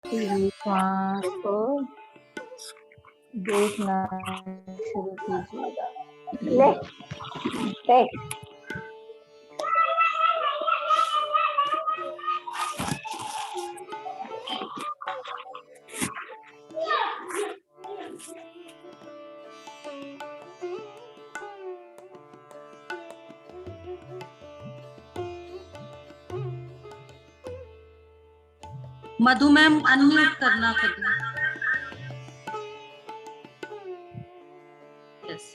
पूरी श्वास को देखना शुरू कीजिएगा। ले ले मधु मैम अनम्यूट करना कभी। Yes.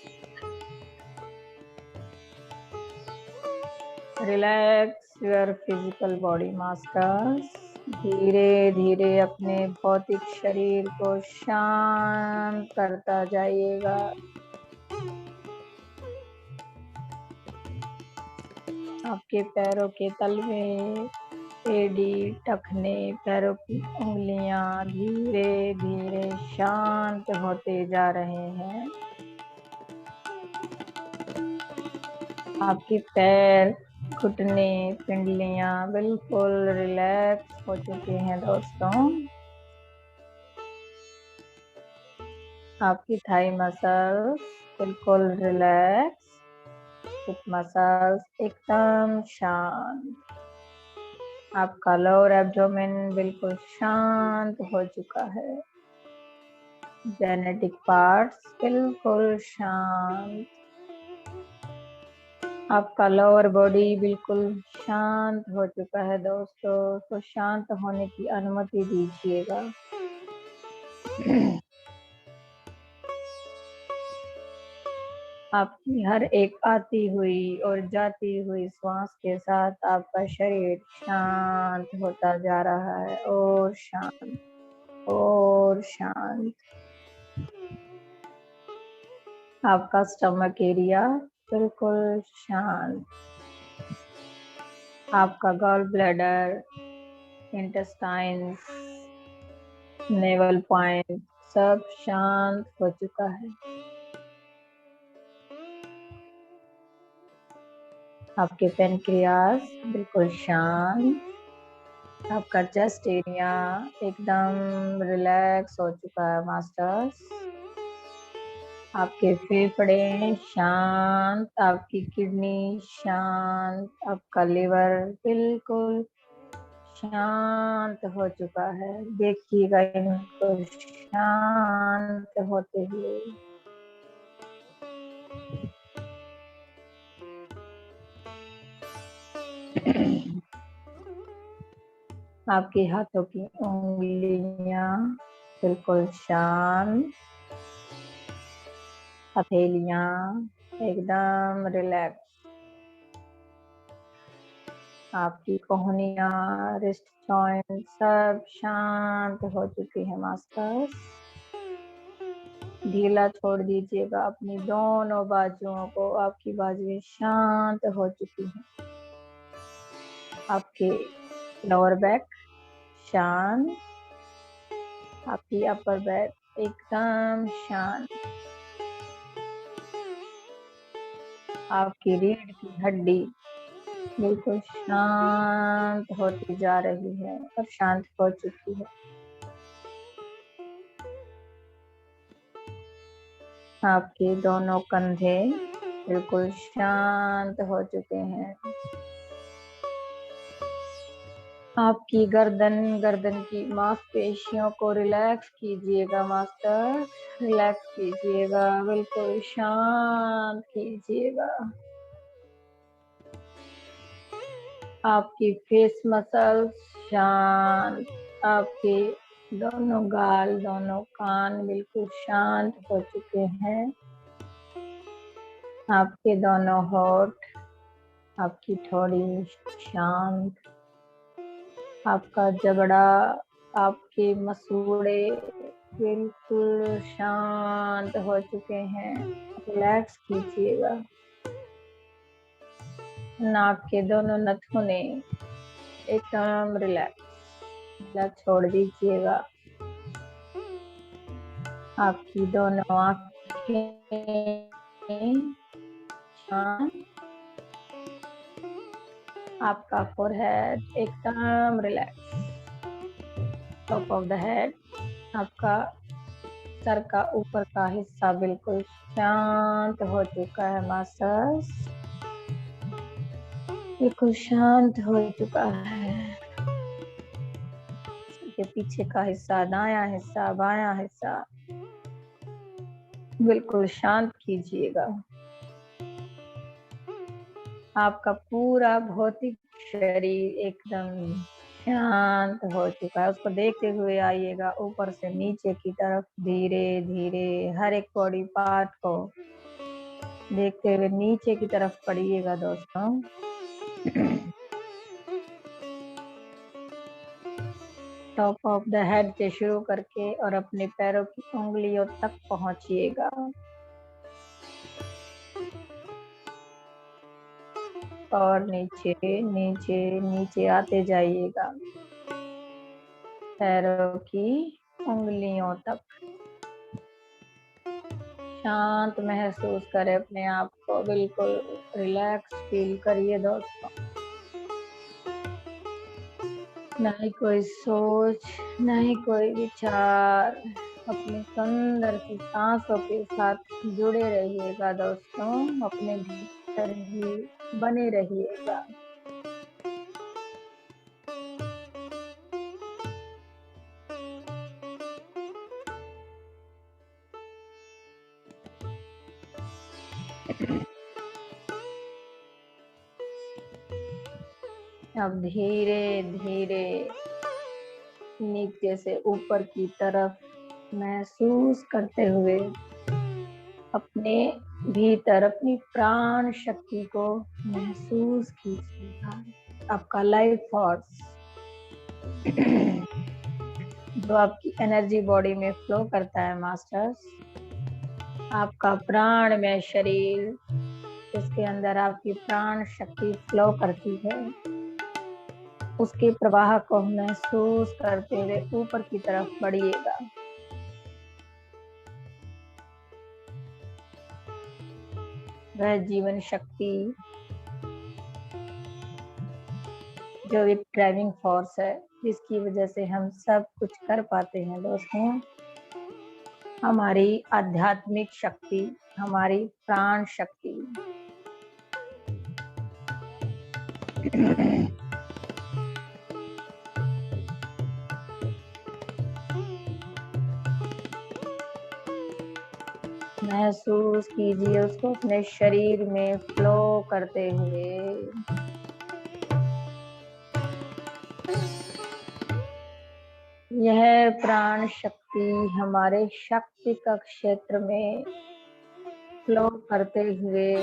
Relax your physical body masters. धीरे धीरे अपने भौतिक शरीर को शांत करता जाइएगा। आपके पैरों के तल में एड़ी, टखने, पैरों की उंगलियां धीरे धीरे शांत होते जा रहे हैं। आपके पैर, घुटने, पिंडलियां बिल्कुल रिलैक्स हो चुके हैं दोस्तों। आपकी थाई मसल्स बिल्कुल रिलैक्स, हिप मसल्स एकदम शांत। आपका लोअर एब्डोमेन बिल्कुल शांत हो चुका है। जेनेटिक पार्ट्स बिल्कुल शांत। आपका लोअर बॉडी बिल्कुल शांत हो चुका है दोस्तों। तो शांत होने की अनुमति दीजिएगा। आपकी हर एक आती हुई और जाती हुई श्वास के साथ आपका शरीर शांत होता जा रहा है और शांत और शांत। आपका स्टमक एरिया बिल्कुल शांत। आपका gall bladder, intestines, navel point सब शांत हो चुका है। आपके पेनक्रियास बिल्कुल शांत। आपका चेस्ट एरिया एकदम रिलैक्स हो चुका है मास्टर्स। आपके फेफड़े शांत, आपकी किडनी शांत, आपका लिवर बिल्कुल शांत हो चुका है। देखिएगा इनको शांत होते हुए। आपके हाथों की उंगलियां बिल्कुल शांत, हथेलियां एकदम रिलैक्स। आपकी कोहनियां, रिस्ट जॉइंट सब शांत हो चुकी है मास्टर्स। ढीला छोड़ दीजिएगा अपनी दोनों बाजुओं को। आपकी बाजुएं शांत हो चुकी हैं। आपके लोअर बैक शांत, आपकी अपर बैक एकदम शांत। आपकी रीढ़ की हड्डी बिल्कुल शांत होती जा रही है और शांत हो चुकी है। आपके दोनों कंधे बिल्कुल शांत हो चुके हैं। आपकी गर्दन की मांसपेशियों को रिलैक्स कीजिएगा मास्टर। रिलैक्स कीजिएगा, बिल्कुल शांत कीजिएगा। आपकी फेस मसल्स शांत। आपके दोनों गाल, दोनों कान बिल्कुल शांत हो चुके हैं। आपके दोनों होठ, आपकी ठोड़ी शांत। आपका जबड़ा, आपके मसूड़े बिल्कुल शांत हो चुके हैं। रिलैक्स कीजिएगा। नाक के दोनों नथुने एकदम रिलैक्स छोड़ दीजिएगा। आपकी दोनों आंखें शांत। आपका फोरहेड एकदम relax. Top of the head, आपका सर का ऊपर का हिस्सा बिल्कुल शांत हो चुका है मास्टर्स, बिल्कुल शांत हो चुका है। सर के पीछे का हिस्सा, दायां हिस्सा, बायां हिस्सा बिल्कुल शांत कीजिएगा। आपका पूरा भौतिक शरीर एकदम शांत हो चुका है। उसको देखते हुए आइएगा ऊपर से नीचे की तरफ, धीरे धीरे हर एक बॉडी पार्ट को देखते हुए नीचे की तरफ पड़िएगा दोस्तों। टॉप ऑफ द हेड से शुरू करके और अपने पैरों की उंगलियों तक पहुंचिएगा। और नीचे नीचे नीचे आते जाइएगा पैरों की उंगलियों तक। शांत महसूस करें अपने आप को, बिल्कुल रिलैक्स फील करिए दोस्तों। ना ही कोई सोच, ना ही कोई विचार, अपनी सुंदर सी सांसों के साथ जुड़े रहिएगा दोस्तों। अपने भीतर ही बने रहिएगा। अब धीरे धीरे नीचे से ऊपर की तरफ महसूस करते हुए अपने भीतर अपनी प्राण शक्ति को महसूस कीजिएगा। आपका लाइफ फोर्स जो आपकी एनर्जी बॉडी में फ्लो करता है मास्टर्स, आपका प्राण में शरीर जिसके अंदर आपकी प्राण शक्ति फ्लो करती है, उसके प्रवाह को महसूस करते हुए ऊपर की तरफ बढ़िएगा। वह जीवन शक्ति जो एक ड्राइविंग फोर्स है, जिसकी वजह से हम सब कुछ कर पाते हैं दोस्तों, हमारी आध्यात्मिक शक्ति, हमारी प्राण शक्ति। महसूस कीजिए उसको अपने शरीर में फ्लो करते हुए। यह प्राण शक्ति हमारे शक्ति का क्षेत्र में फ्लो करते हुए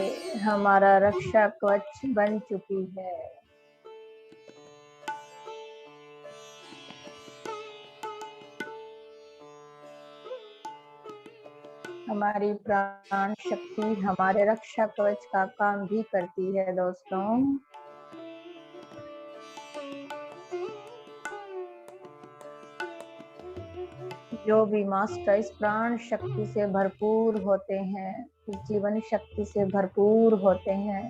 हमारा रक्षा कवच बन चुकी है। हमारी प्राण शक्ति हमारे रक्षा कवच का काम भी करती है दोस्तों। जो भी मास्टर इस प्राण शक्ति से भरपूर होते हैं, इस जीवन शक्ति से भरपूर होते हैं,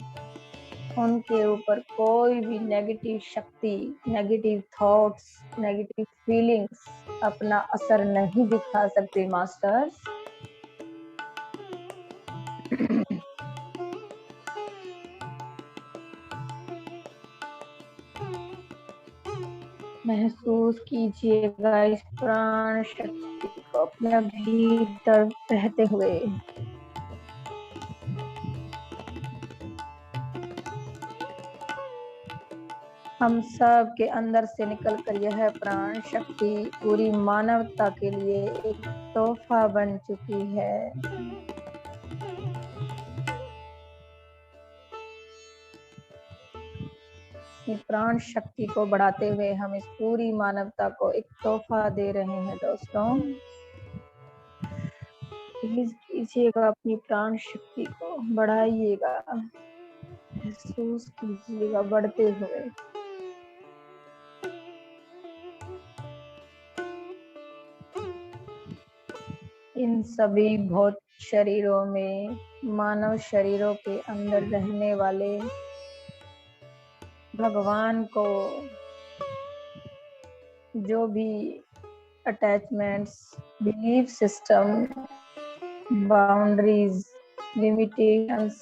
उनके ऊपर कोई भी नेगेटिव शक्ति, नेगेटिव थॉट्स, नेगेटिव फीलिंग्स अपना असर नहीं दिखा सकते मास्टर्स। महसूस कीजिएगा इस प्राण शक्ति को अपने भीतर रहते हुए। हम सब के अंदर से निकलकर यह प्राण शक्ति पूरी मानवता के लिए एक तोहफा बन चुकी है। प्राण शक्ति को बढ़ाते हुए हम इस पूरी मानवता को एक तोहफा दे रहे हैं दोस्तों। प्लीज कीजिएगा, अपनी प्राण शक्ति को बढ़ाइएगा, महसूस कीजिएगा बढ़ते हुए। इन सभी भौतिक शरीरों में, मानव शरीरों के अंदर रहने वाले भगवान को जो भी attachments, belief system, boundaries, limitations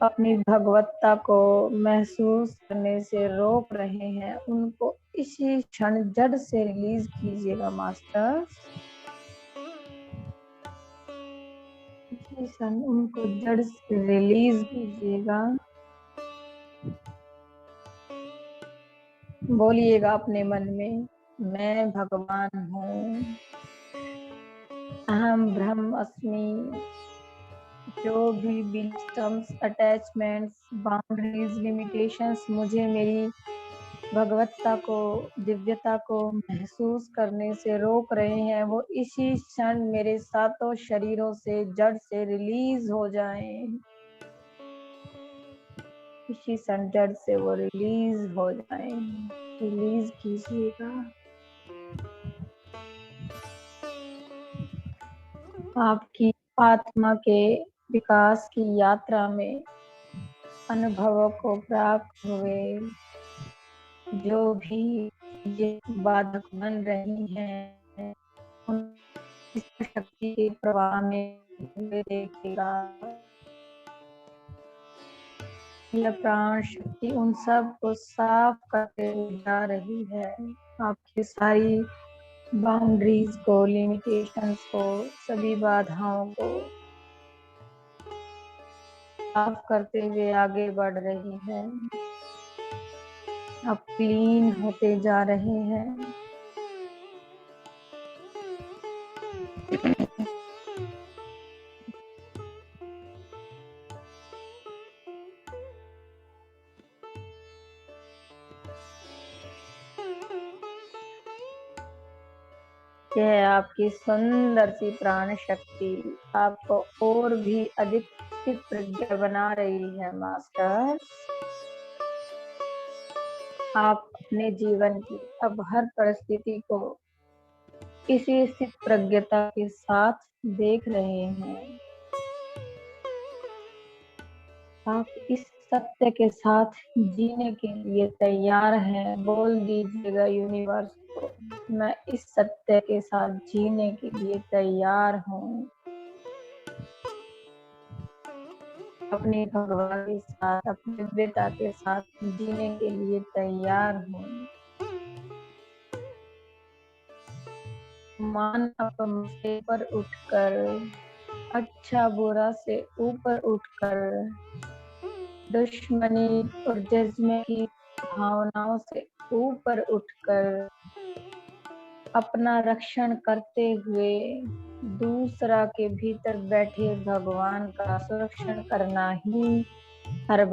अपनी भगवत्ता को महसूस करने से रोक रहे हैं, उनको इसी क्षण जड़ से रिलीज कीजिएगा मास्टर। इसी क्षण उनको जड़ से रिलीज कीजिएगा। बोलिएगा अपने मन में, मैं भगवान हूँ, अहम ब्रह्म अस्मि। जो भी बिल्टम्स, अटैचमेंट्स, बाउंड्रीज, लिमिटेशंस मुझे मेरी भगवत्ता को, दिव्यता को महसूस करने से रोक रहे हैं, वो इसी क्षण मेरे सातों शरीरों से जड़ से रिलीज हो जाएं। इसी क्षण जड़ से वो रिलीज हो जाएं। रिलीज कीजिएगा। आपकी आत्मा के विकास की यात्रा में अनुभवों को प्राप्त हुए जो भी ये बाधक बन रही हैं, उन शक्ति के प्रवाह में देखेगा। यह प्राण शक्ति उन सब को साफ करते हुए जा रही है। आपकी सारी बाउंड्रीज को, लिमिटेशंस को, सभी बाधाओं को साफ करते हुए आगे बढ़ रही है। आप क्लीन होते जा रहे हैं। यह है आपकी सुंदर सी प्राण शक्ति, आपको और भी अधिक स्थित प्रज्ञ बना रही है मास्टर। आप अपने जीवन की अब हर परिस्थिति को इसी स्थित प्रज्ञता के साथ देख रहे हैं। आप इस सत्य के साथ जीने के लिए तैयार हैं। बोल दीजिएगा यूनिवर्स को, मैं इस सत्य के साथ जीने के लिए तैयार हूँ। अपनी भगवान के साथ, अपनी दिव्यता के साथ जीने के लिए तैयार हूँ। मान अपमान से ऊपर उठकर, अच्छा बुरा से ऊपर उठकर, दुश्मनी और जज्बे की भावनाओं से ऊपर उठकर, अपना रक्षण करते हुए दूसरा के भीतर बैठे भगवान का संरक्षण करना ही हर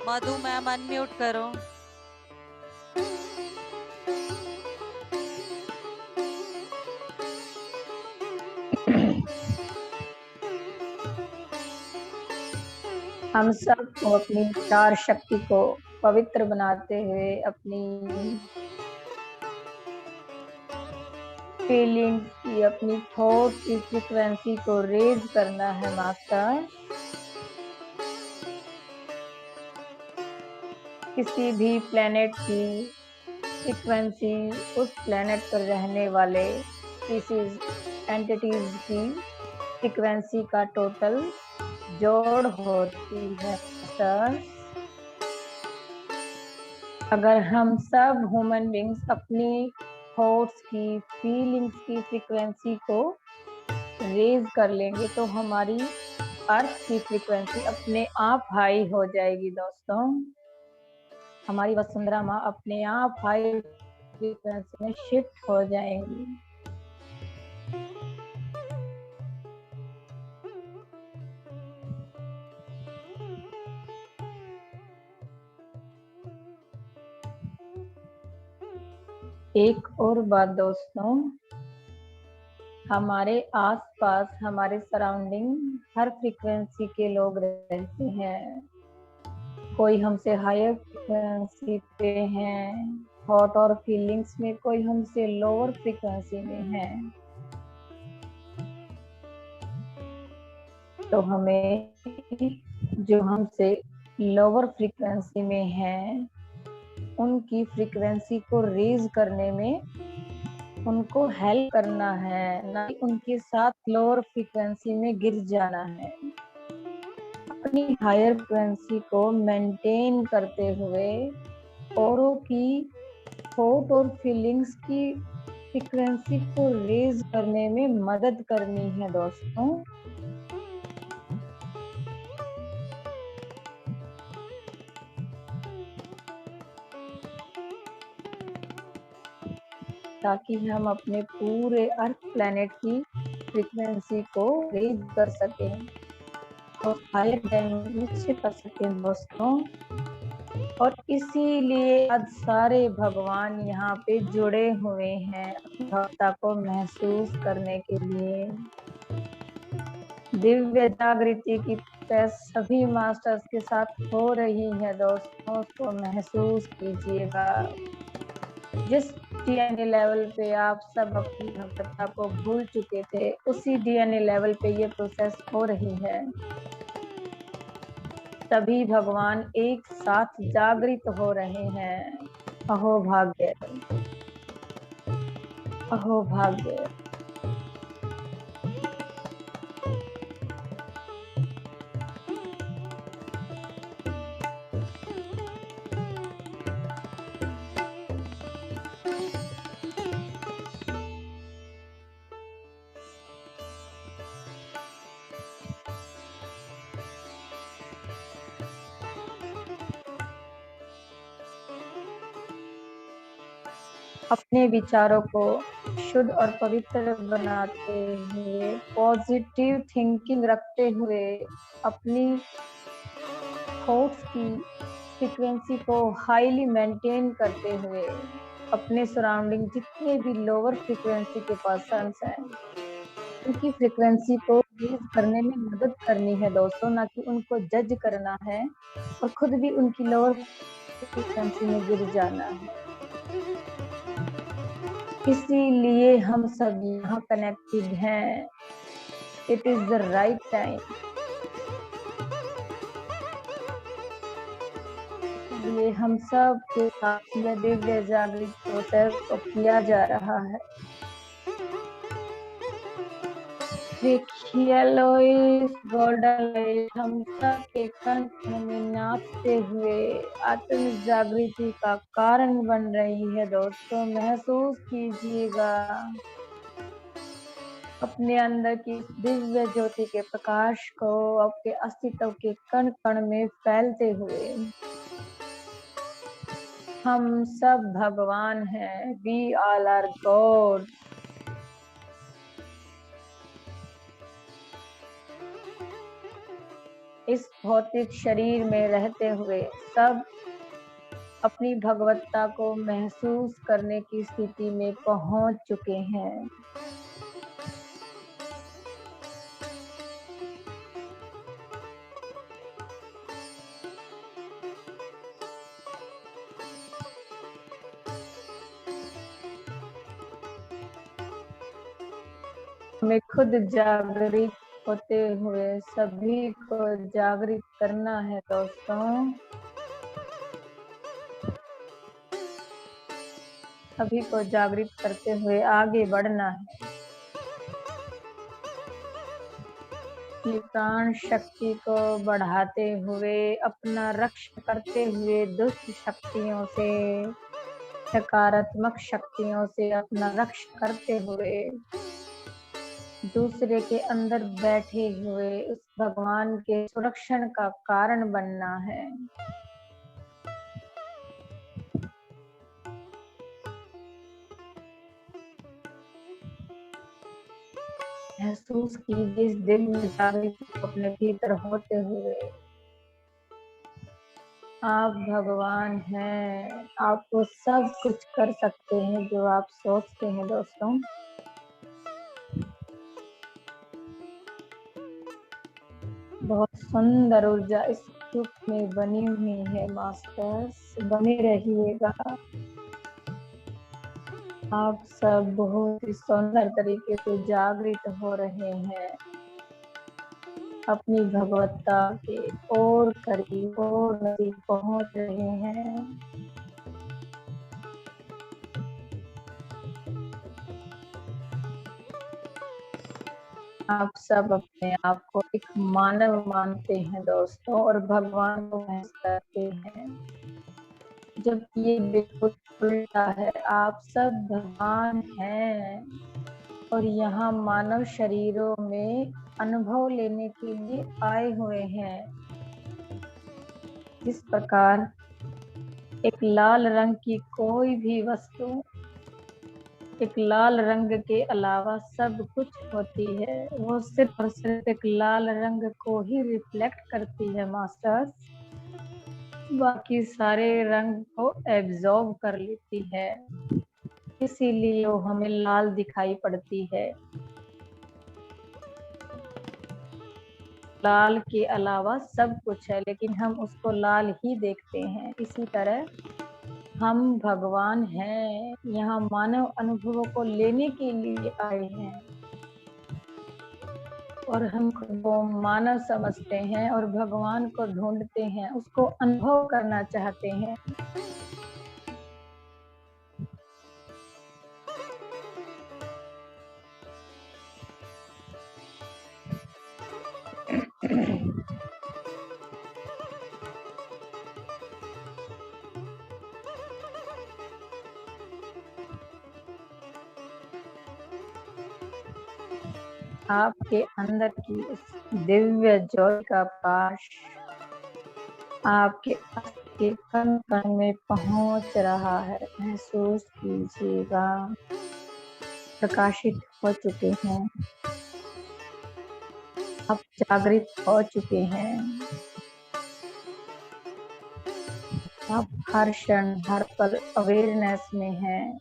मधु मैम अनम्यूट करो। हम सबको अपनी विचार शक्ति को पवित्र बनाते हुए अपनी फीलिंग्स की, अपनी थॉट की फ्रीक्वेंसी को रेज करना है मास्टर। किसी भी प्लेनेट की फ्रीक्वेंसी, उस प्लेनेट पर रहने वाले स्पीसीज एंटिटीज की फ्रीक्वेंसी का टोटल जोड़ होती है मास्टर। अगर हम सब ह्यूमन बींग्स अपनी थॉट्स की, फीलिंग्स की फ्रीक्वेंसी को रेज कर लेंगे तो हमारी अर्थ की फ्रीक्वेंसी अपने आप हाई हो जाएगी दोस्तों। हमारी वसुंधरा माँ अपने आप हाई फ्रीक्वेंसी में शिफ्ट हो जाएंगी। एक और बात दोस्तों, हमारे आसपास, हमारे सराउंडिंग हर फ्रीक्वेंसी के लोग रहते हैं। कोई हमसे हायर फ्रीक्वेंसी पे हैं, थॉट और फीलिंग्स में, कोई हमसे लोअर फ्रीक्वेंसी में है। तो हमें जो हमसे लोअर फ्रीक्वेंसी में है उनकी फ्रीक्वेंसी को रेज करने में उनको हेल्प करना है, ना कि उनके साथ लोअर फ्रीक्वेंसी में गिर जाना है। अपनी हायर फ्रीक्वेंसी को मेंटेन करते हुए औरों की थॉट और फीलिंग्स की फ्रीक्वेंसी को रेज करने में मदद करनी है दोस्तों। ताकि हम अपने पूरे अर्थ प्लेनेट की फ्रीक्वेंसी को रेज कर सकें और हायर डायमेंशन कर सकें दोस्तों। और इसीलिए आज सारे भगवान यहाँ पे जुड़े हुए हैं भक्ता को महसूस करने के लिए। दिव्य जागृति की सभी मास्टर्स के साथ हो रही है दोस्तों, उसको महसूस कीजिएगा। जिस डीएनए लेवल पे आप सब अपनी भक्तता को भूल चुके थे, उसी डीएनए लेवल पे ये प्रोसेस हो रही है। सभी भगवान एक साथ जागृत हो रहे हैं। अहो भाग्य, अहो भाग्य। अपने विचारों को शुद्ध और पवित्र बनाते हुए, पॉजिटिव थिंकिंग रखते हुए, अपनी थॉट्स की फ्रीक्वेंसी को हाईली मेंटेन करते हुए, अपने सराउंडिंग जितने भी लोअर फ्रीक्वेंसी के पर्सन्स हैं उनकी फ्रीक्वेंसी को रेज करने में मदद करनी है दोस्तों, ना कि उनको जज करना है और खुद भी उनकी लोअर फ्रीक्वेंसी में गिर जाना है। इसीलिए हम सब यहाँ कनेक्टेड हैं। It is the right time. इसलिए हम सब के साथ यह दिव्य जागृत प्रोसेस को किया जा रहा है। देखिए लोइस गोल्डन हम सब के कंठ में नाचते हुए आत्म जागृति का कारण बन रही है दोस्तों, महसूस कीजिएगा। अपने अंदर की इस दिव्य ज्योति के प्रकाश को आपके अस्तित्व के कण कण में फैलते हुए हम सब भगवान हैं। We all are God। इस भौतिक शरीर में रहते हुए सब अपनी भगवत्ता को महसूस करने की स्थिति में पहुंच चुके हैं। हमें खुद जागृत होते हुए सभी को जागृत करना है दोस्तों। सभी को जागृत करते हुए आगे बढ़ना है। अपनी प्राण शक्ति को बढ़ाते हुए, अपना रक्षा करते हुए दुष्ट शक्तियों से, नकारात्मक शक्तियों से अपना रक्षा करते हुए, दूसरे के अंदर बैठे हुए उस भगवान के सुरक्षण का कारण बनना है। महसूस कीजिए इस दिल में जागृति को अपने भीतर होते हुए। आप भगवान हैं। आप वो सब कुछ कर सकते हैं जो आप सोचते हैं दोस्तों। बहुत सुंदर ऊर्जा इस ग्रुप में बनी हुई है मास्टर्स, बने रहिएगा। आप सब बहुत ही सुंदर तरीके से जागृत हो रहे हैं, अपनी भगवत्ता के और करीब और नजदीक पहुंच रहे हैं। आप सब अपने आप को एक मानव मानते हैं दोस्तों, और भगवान को महसूस करते हैं, जब ये बिल्कुल उल्टा है। आप सब भगवान हैं और यहाँ मानव शरीरों में अनुभव लेने के लिए आए हुए हैं। जिस प्रकार एक लाल रंग की कोई भी वस्तु एक लाल रंग के अलावा सब कुछ होती है, वो सिर्फ और सिर्फ एक लाल रंग को ही रिफ्लेक्ट करती है मास्टर्स। बाकी सारे रंग को एब्जॉर्ब कर लेती है, इसीलिए वो हमें लाल दिखाई पड़ती है। लाल के अलावा सब कुछ है, लेकिन हम उसको लाल ही देखते हैं। इसी तरह हम भगवान हैं, यहाँ मानव अनुभवों को लेने के लिए आए हैं, और हम खुद को मानव समझते हैं और भगवान को ढूंढते हैं, उसको अनुभव करना चाहते हैं। आपके अंदर की उस दिव्य ज्योति का प्रकाश आपके के कण कण में पहुंच रहा है। महसूस कीजिएगा, प्रकाशित हो चुके हैं, आप जागृत हो चुके हैं। आप हर क्षण हर पल अवेयरनेस में हैं।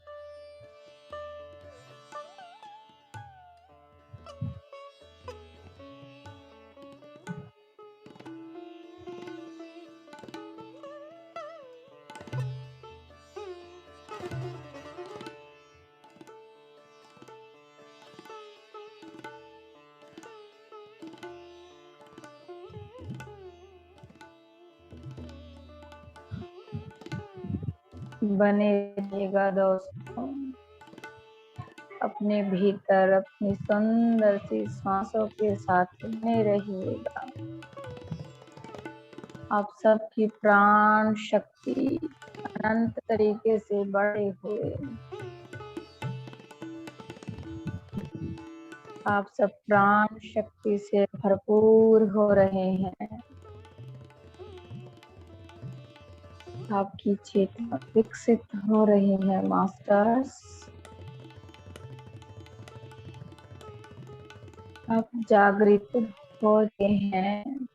बने रहिएगा दोस्तों, अपने भीतर अपनी सुंदर सी सांसों के साथ बने रहिएगा। आप सबकी प्राण शक्ति अनंत तरीके से बढ़े हुए, आप सब प्राण शक्ति से भरपूर हो रहे हैं। आपकी चेतना विकसित हो रही है मास्टर्स। आप जागृत हो रहे हैं।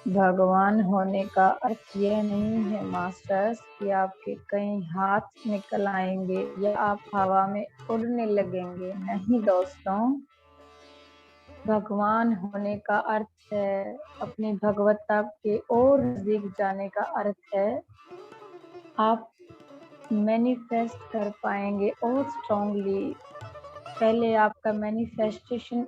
भगवान होने का अर्थ यह नहीं है मास्टर्स कि आपके कई हाथ निकल आएंगे या आप हवा में उड़ने लगेंगे। नहीं दोस्तों, भगवान होने का अर्थ है अपनी भगवत्ता के और नजदीक जाने का अर्थ है आप मैनिफेस्ट कर पाएंगे और स्ट्रांगली। पहले आपका मैनिफेस्टेशन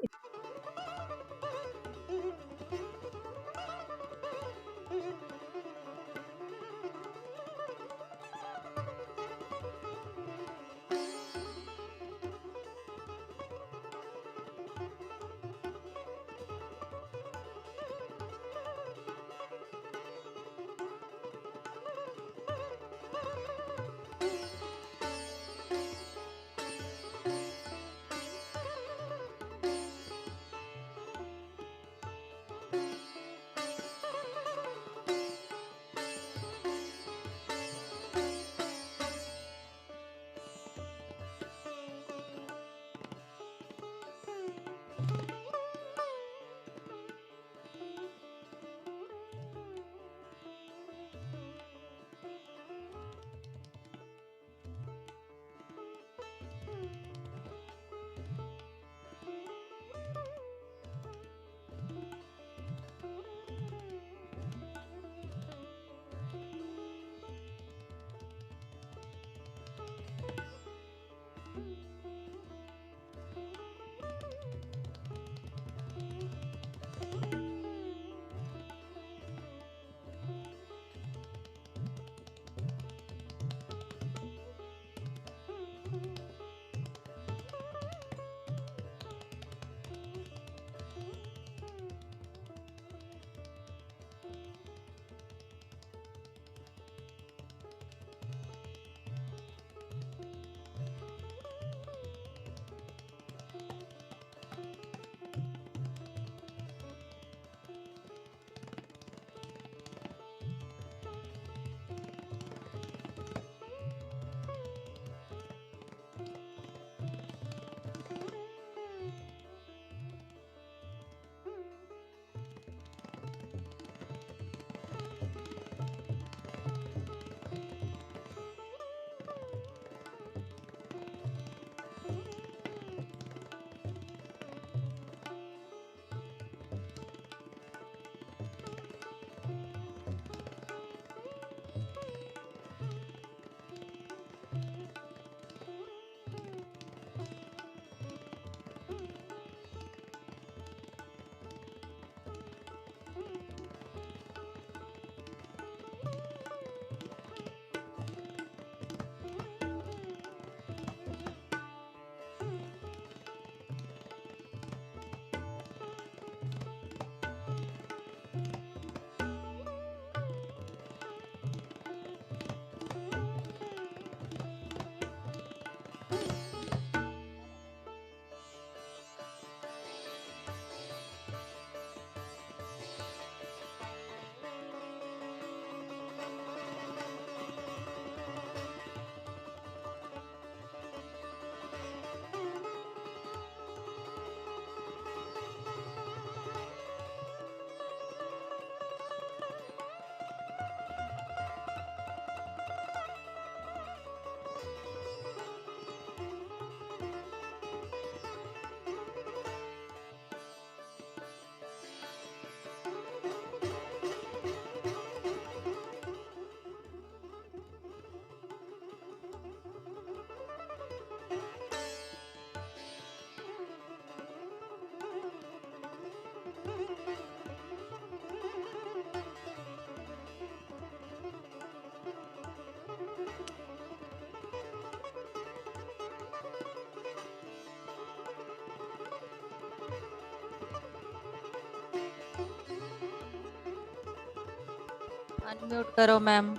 अनम्यूट करो मैम।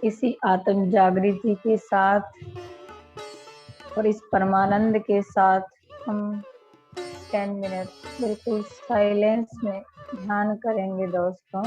इसी आत्म जागृति के साथ और इस परमानंद के साथ हम 10 मिनट बिल्कुल साइलेंस में ध्यान करेंगे दोस्तों।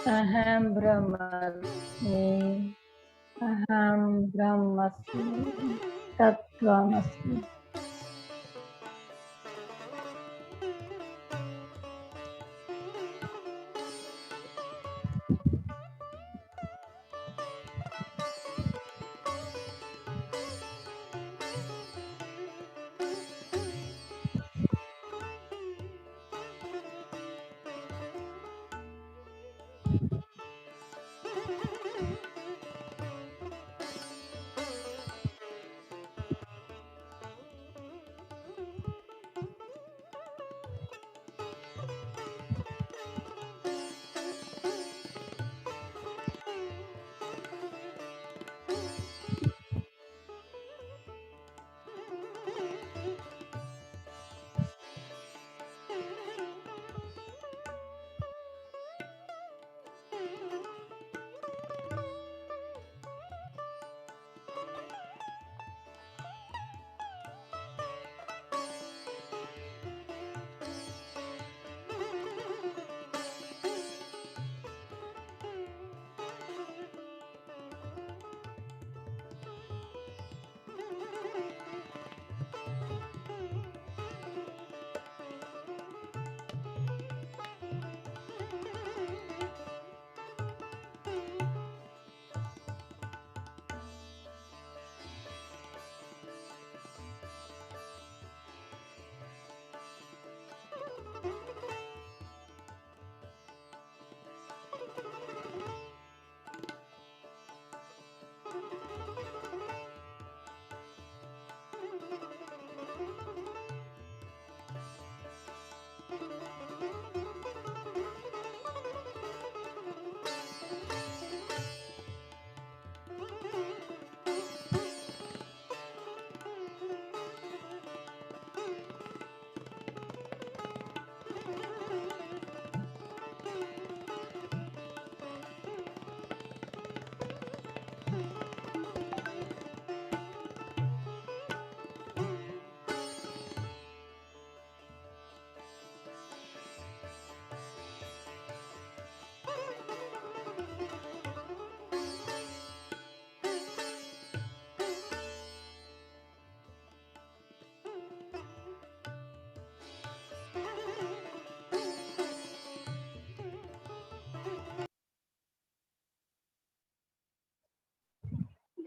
अहम ब्रह्मास्मि, अहम ब्रह्मास्मि, तत्त्वमस्मि।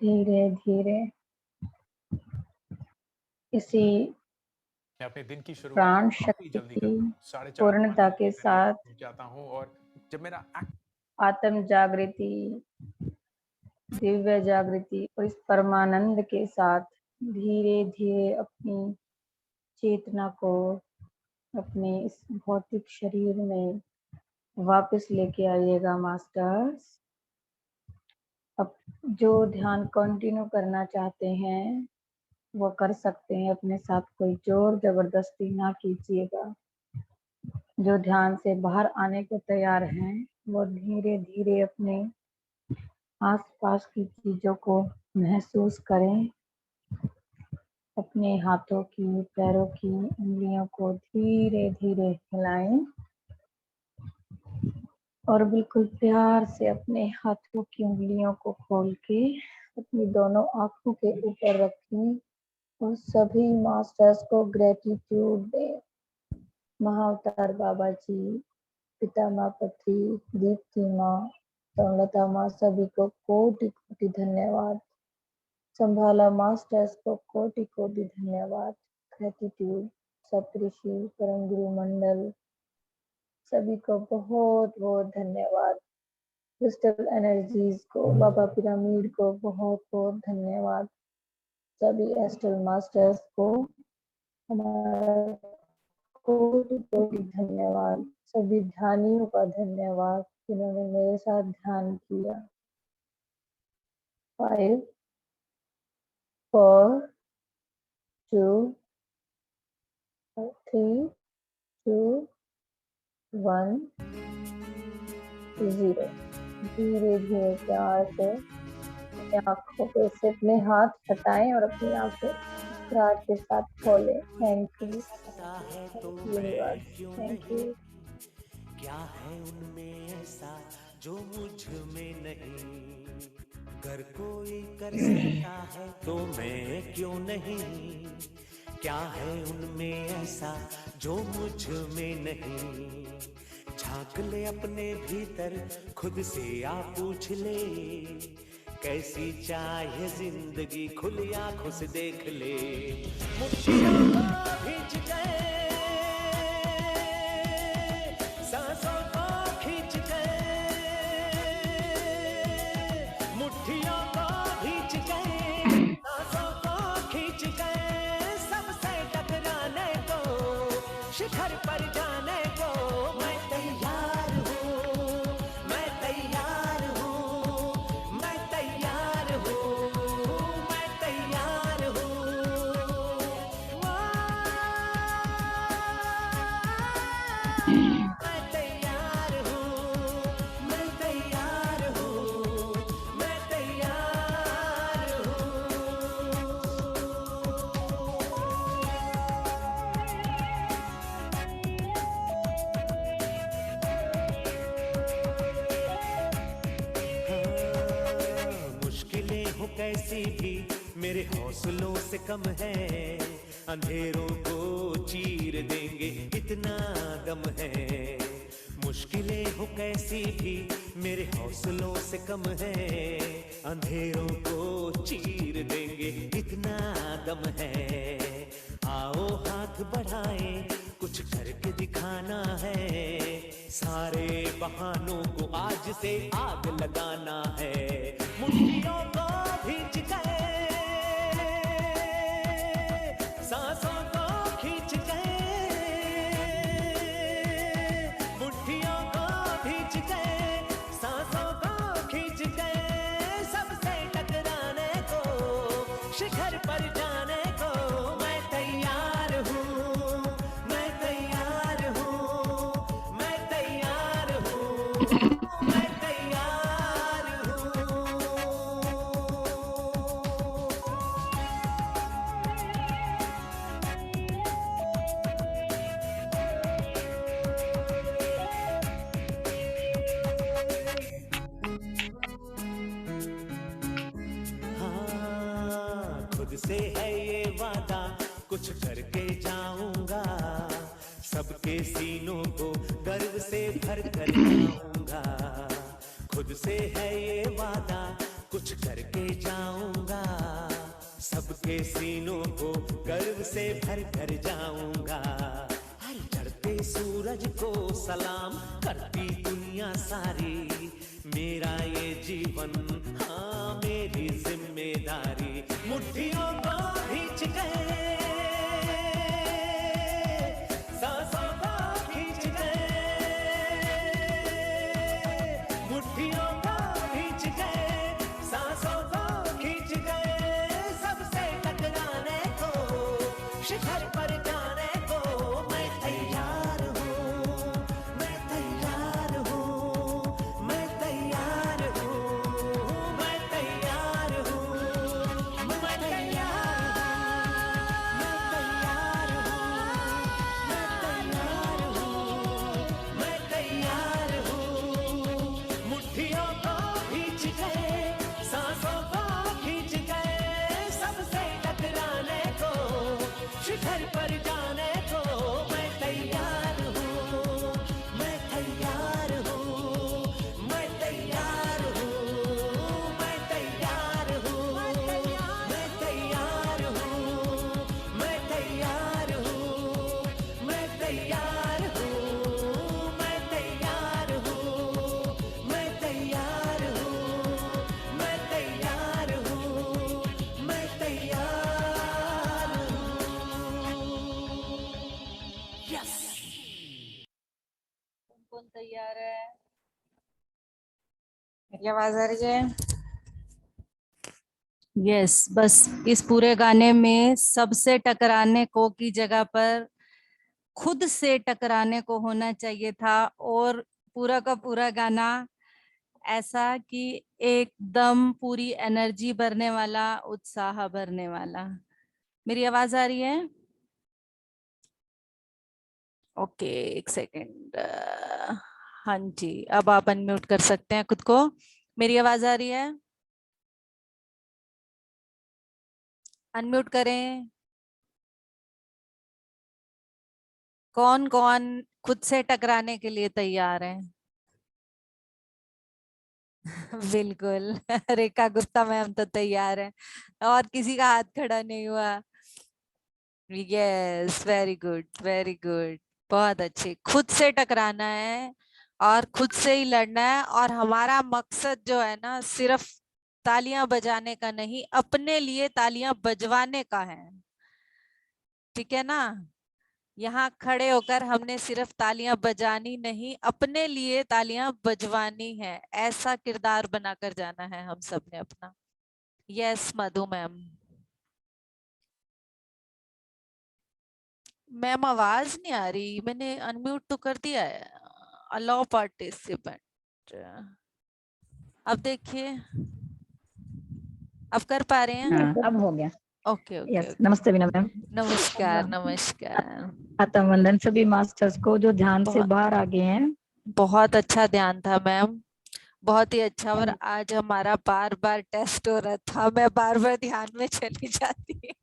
धीरे धीरे इसी मैं अपने दिन की शुरुआत प्राण काफी शक्ति जल्दी की करता हूँ, 4:30 पूर्णता के साथ जाता हूँ और जब मेरा आत्म जागृति, दिव्य जागृति और इस परमानंद के साथ धीरे धीरे अपनी चेतना को अपने इस भौतिक शरीर में वापस लेके आइएगा मास्टर्स। अब जो ध्यान कंटिन्यू करना चाहते हैं वो कर सकते हैं, अपने साथ कोई जोर जबरदस्ती ना कीजिएगा। जो ध्यान से बाहर आने को तैयार हैं वो धीरे धीरे अपने आसपास की चीजों को महसूस करें। अपने हाथों की, पैरों की उंगलियों को धीरे धीरे हिलाएं और बिल्कुल प्यार से अपने हाथों की उंगलियों को खोल के अपनी दोनों आंखों के ऊपर रखें और सभी मास्टर्स को ग्रेटिट्यूड दें। महाअवतार बाबा जी, पिता माँ पत्री, दीप्ति माँ, तरुणलता माँ, सभी को कोटि कोटि धन्यवाद। संभाला मास्टर्स को कोटि कोटि धन्यवाद। ग्रेटिट्यूड। सप्तऋषि, परम गुरु मंडल, सभी को बहुत बहुत धन्यवाद। क्रिस्टल एनर्जीज को, बाबा पिरामिड को बहुत बहुत धन्यवाद। सभी एस्ट्रल मास्टर्स को हमारा कोटि कोटि धन्यवाद। सभी ध्यानियों का धन्यवाद जिन्होंने मेरे साथ ध्यान किया। 5 4 2 3 2 1 0। धीरे धीरे प्यार से अपनी आंखों पे से अपने हाथ हटाएं और अपनी आंखें मुस्कुराहट के साथ खोलें। Thank you universe, thank you. क्या है उनमें ऐसा जो मुझ में नहीं, अगर कोई कर सकता है तो मैं क्यों नहीं। क्या है उनमें ऐसा जो मुझ में नहीं, झांक ले अपने भीतर खुद से आ पूछ ले, कैसी चाहे जिंदगी खुली आंखों से देख ले। मुट्ठियों को भींच गए, सांसों को खींच गए, मुट्ठियों को भींच गए, सांसों को खींच गए, सबसे टकराने को, शिखर पर जाने को मैं तैयार हूँ, मैं तैयार हूँ, मैं तैयार हूँ, मैं तैयार हूँ। मैं तैयार हूँ, मैं तैयार हूँ, मैं तैयार हूँ। मुश्किलें हो कैसी भी मेरे हौसलों से कम है, अंधेरों को चीर देंगे इतना दम है। मुश्किलें हो कैसी भी मेरे हौसलों से कम है, अंधेरों को चीर देंगे इतना दम है। आओ हाथ बढ़ाए, कुछ करके दिखाना है, सारे बहानों को आज से आग लगाना है। मुट्ठियों को भींच गए, सांसों को खींच गए, मुट्ठियों को भींच गए, सांसों को खींच गए, सबसे टकराने को, शिखर पर जाने को मैं तैयार हूँ, मैं तैयार हूँ, मैं तैयार हूँ, मैं तैयार हूँ। हाँ, खुद से है ये वादा, कुछ करके जाऊंगा, सबके सीनों को गर्व से भर कर जाऊंगा। खुद से है ये वादा, कुछ करके जाऊंगा, सबके सीनों को गर्व से भर कर जाऊंगा। हर चढ़ते सूरज को सलाम करती दुनिया सारी, मेरा ये जीवन हाँ मेरी जिम्मेदारी। मुट्ठियों को भींच गए, सांसों को खींच गए, ये आवाज आ रही है? यस, बस इस पूरे गाने में सबसे टकराने को की जगह पर खुद से टकराने को होना चाहिए था, और पूरा का पूरा गाना ऐसा कि एकदम पूरी एनर्जी भरने वाला, उत्साह भरने वाला। मेरी आवाज आ रही है? ओके, एक सेकेंड। हाँ जी, अब आप अनम्यूट कर सकते हैं खुद को। मेरी आवाज आ रही है? अनम्यूट करें। कौन कौन खुद से टकराने के लिए तैयार है? बिल्कुल। रेखा गुप्ता मैम तो तैयार है, और किसी का हाथ खड़ा नहीं हुआ। Yes, very good, very good, बहुत अच्छे। खुद से टकराना है और खुद से ही लड़ना है, और हमारा मकसद जो है ना, सिर्फ तालियां बजाने का नहीं, अपने लिए तालियां बजवाने का है। ठीक है ना? यहाँ खड़े होकर हमने सिर्फ तालियां बजानी नहीं, अपने लिए तालियां बजवानी है। ऐसा किरदार बनाकर जाना है हम सब ने अपना। यस मधु मैम। मैम आवाज नहीं आ रही, मैंने अनम्यूट तो कर दिया है। Allow participant. अब देखिए, अब कर पा रहे हैं? हाँ, अब हो गया। Okay okay yes, okay. नमस्ते बीना मैम। नमस्कार नमस्कार। आत्मवंदन सभी मास्टर्स को जो ध्यान से बहुत बाहर आ गए हैं। बहुत अच्छा ध्यान था मैम, बहुत ही अच्छा। और आज हमारा बार बार टेस्ट हो रहा था, मैं बार बार ध्यान में चली जाती।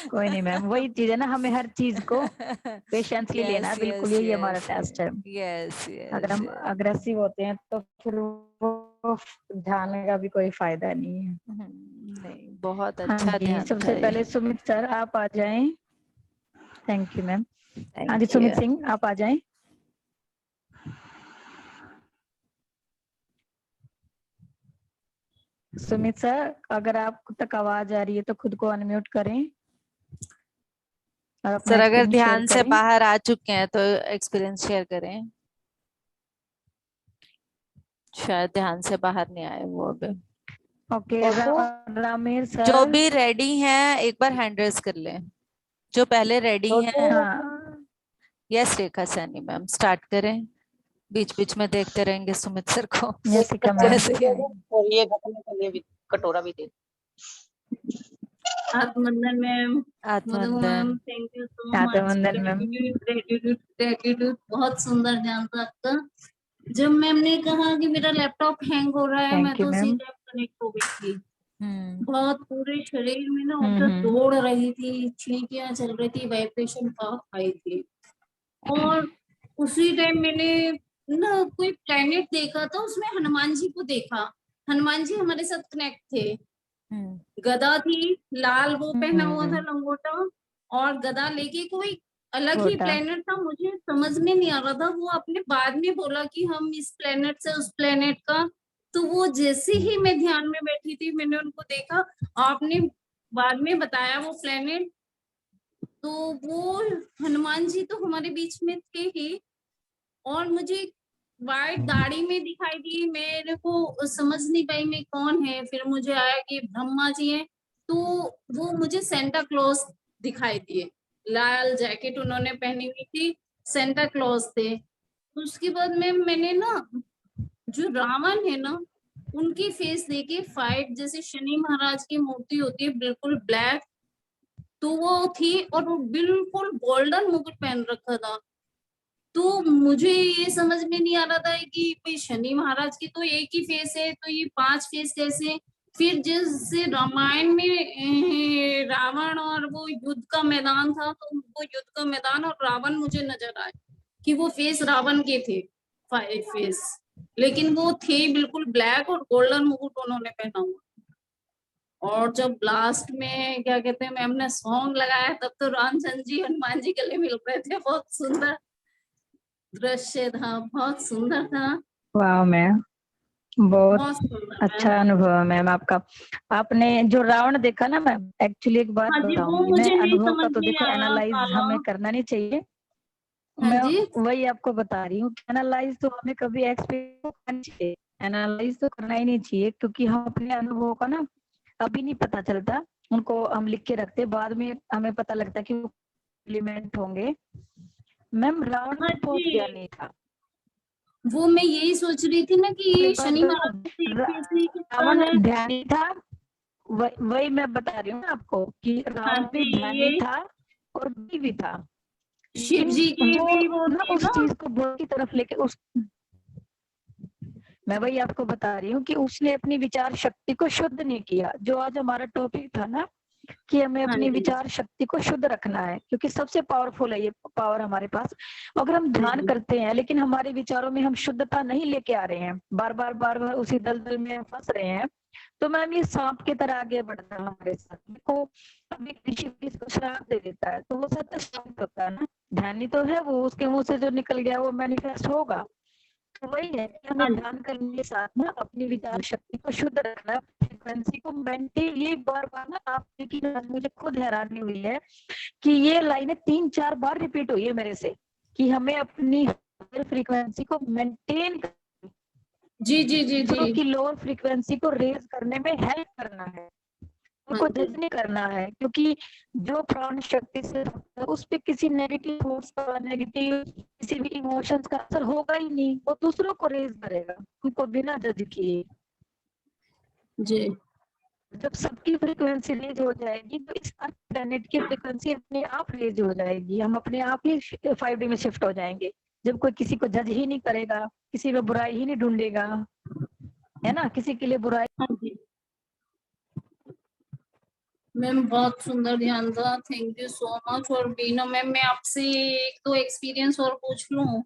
कोई नहीं मैम, वही चीज है ना, हमें हर चीज को पेशेंसली लेना है। बिल्कुल यही हमारा टेस्ट है। यस अगर हम अग्रेसिव होते हैं तो फिर वो ध्यान का भी कोई फायदा नहीं है। नहीं, बहुत हाँ अच्छा जी, ध्यान सबसे था। पहले सुमित सर आप आ जाएं। Thank you ma'am. हाँ जी, थैंक सुमित यू। सिंह आप आ जाएं। सुमित सर, अगर आप तक आवाज आ रही है तो खुद को अनम्यूट करें और अपना सर अगर एक्सपीरियंस शेयर ध्यान से करें। बाहर आ चुके हैं तो एक्सपीरियंस शेयर करें। शायद ध्यान से बाहर नहीं आए वो अभी। ओके, रामेर जो सर। भी रेडी हैं एक बार हैंड रेज कर लें, जो पहले रेडी हैं। हाँ, यस रेखा सैनी मैम, स्टार्ट करें। बीच बीच में देखते रहेंगे सुमित सर को यसिका मैम। जैसे ही आएंगे। और ये घटने के लिए भी कटोरा भी दे। आत्मवंदन मैम, मधु आत्मवंदन। Ma'am, thank you so much. आत्मवंदन मैम। ग्रेटिट्यूड, बहुत सुंदर ध्यान था आपका। जब मैम ने कहा कि मेरा लैपटॉप हैंग हो रहा है, मैं थैंक यू तो मैम। सीधे कनेक्ट हो गई थी। बहुत पूरे शरीर में ना उधर हम्म। दौड़ रही थी, छींकियां चल रही थी, वाइब्रेशन बहुत हाई थी। और उसी टाइम मैंने ना कोई प्लेनेट देखा था, उसमें हनुमान जी को देखा। हनुमान जी हमारे साथ कनेक्ट थे। गदा थी, लाल वो पहना हुआ था लंगोटा, और गदा लेके कोई अलग ही गोटा। प्लेनेट था, मुझे समझ में नहीं आ रहा था। वो अपने बाद में बोला कि हम इस प्लेनेट से उस प्लेनेट का। तो वो जैसे ही मैं ध्यान में बैठी थी, मैंने उनको देखा, आपने बाद में बताया वो प्लेनेट। तो वो हनुमान जी तो हमारे बीच में थे ही, और मुझे वाइट दाढ़ी में दिखाई दी। मेरे को समझ नहीं पाई मैं कौन है, फिर मुझे आया कि ब्रह्मा जी हैं। तो वो मुझे सेंटा क्लॉज दिखाई दिए, लाल जैकेट उन्होंने पहनी हुई थी, सेंटा क्लॉज थे। उसके बाद में मैंने ना, जो रावण है ना, उनकी फेस देखे फाइट, जैसे शनि महाराज की मूर्ति होती है बिल्कुल ब्लैक, तो वो थी, और वो बिल्कुल गोल्डन मुकुट पहन रखा था। तो मुझे ये समझ में नहीं आ रहा था कि भाई शनि महाराज की तो एक ही फेस है, तो ये 5 फेस कैसे। फिर जैसे रामायण में रावण और वो युद्ध का मैदान था, तो वो युद्ध का मैदान और रावण मुझे नजर आए कि वो फेस रावण के थे, 5 फेस, लेकिन वो थे बिल्कुल ब्लैक और गोल्डन मुकुट उन्होंने पहना हुआ। और जब लास्ट में क्या कहते हैं मैम ने सॉन्ग लगाया, तब तो रामचंद्र जी हनुमान जी गले मिल रहे थे। बहुत सुंदर दृश्य था, बहुत सुंदर था। वाह मैम, बहुत बहुत सुंदर अच्छा मैम। अनुभव है मैम आपका। आपने जो रावण देखा ना मैम, एक्चुअली एक बात हाँ जी, वो बताऊंगी मैं, मुझे नहीं अनुभव का समझ तो में देखो आया एनालाइज काला। हमें करना नहीं चाहिए। हाँ मैं जी, वही आपको बता रही हूँ, एनालाइज तो हमें कभी एक्सपीरियंस करना चाहिए। एनालाइज तो करना ही नहीं चाहिए, क्योंकि हम अपने अनुभवों का ना अभी नहीं पता चलता, उनको हम लिख के रखते, बाद में हमें पता लगता कि वो इम्प्लीमेंट होंगे। मैम रावण हाँ भी बहुत जी, ज्ञानी था। वो मैं यही सोच रही थी ना कि ये एक बात शनि बताऊं, महाराज के तरीके से कितना रावण है। ध्यानी था, वही मैं बता रही हूँ ना आपको कि हाँ रावण भी जी, ध्यानी ये था और भी था, शिव लेकिन जी की वो भी वो ना थी उस ना। चीज को बुरी की तरफ लेके उस, मैं वही आपको बता रही हूँ कि उसने अपनी विचार शक्ति को शुद्ध नहीं किया, जो आज हमारा टॉपिक था ना कि हमें हाँ अपनी जी, विचार शक्ति को शुद्ध रखना है, क्योंकि सबसे पावरफुल है ये पावर हमारे पास। अगर हम हाँ ध्यान जी, करते हैं लेकिन हमारे विचारों में हम शुद्धता नहीं लेके आ रहे हैं, बार बार उसी दलदल में फंस रहे हैं, तो मैम ये सांप की तरह आगे बढ़ता है हमारे साथ। देखो अभी ऋषि किसको श्राप दे देता है तो वो सत्य साबित होता है ना, ध्यानी तो है वो, उसके मुंह से जो निकल गया वो मैनिफेस्ट होगा। तो वही है कि हाँ हमें जी, ध्यान करने के साथ ना अपनी विचार शक्ति को शुद्ध रखना, फ्रीक्वेंसी को मेंटेन। ये बार ना आप देखिए, मुझे खुद हैरानी हुई है कि ये लाइनें 3-4 बार रिपीट हुई है मेरे से कि हमें अपनी फ्रीक्वेंसी को मेंटेन, जी जी जी दूसरों जी। की लोअर फ्रीक्वेंसी को रेज करने में हेल्प करना है, हाँ उनको जी, जज नहीं करना है, क्योंकि जो प्राण शक्ति से उस पे किसी नेगेटिव थॉट्स का, नेगेटिव किसी भी इमोशंस का असर होगा ही नहीं, वो दूसरों को रेज करेगा उनको बिना जज किए। जी जब सबकी फ्रीक्वेंसी रेज हो जाएगी तो इस अर्थ प्लेनेट की फ्रीक्वेंसी अपने आप रेज हो जाएगी, हम अपने आप ही 5D में शिफ्ट हो जाएंगे, जब कोई किसी को जज ही नहीं करेगा, किसी में बुराई ही नहीं ढूंढेगा, है ना, किसी के लिए बुराई। हाँ जी। मैम बहुत सुंदर ध्यान था, थैंक यू सो मच। और बीना मैम, मैं आपसे एक दो एक्सपीरियंस और पूछ लूं?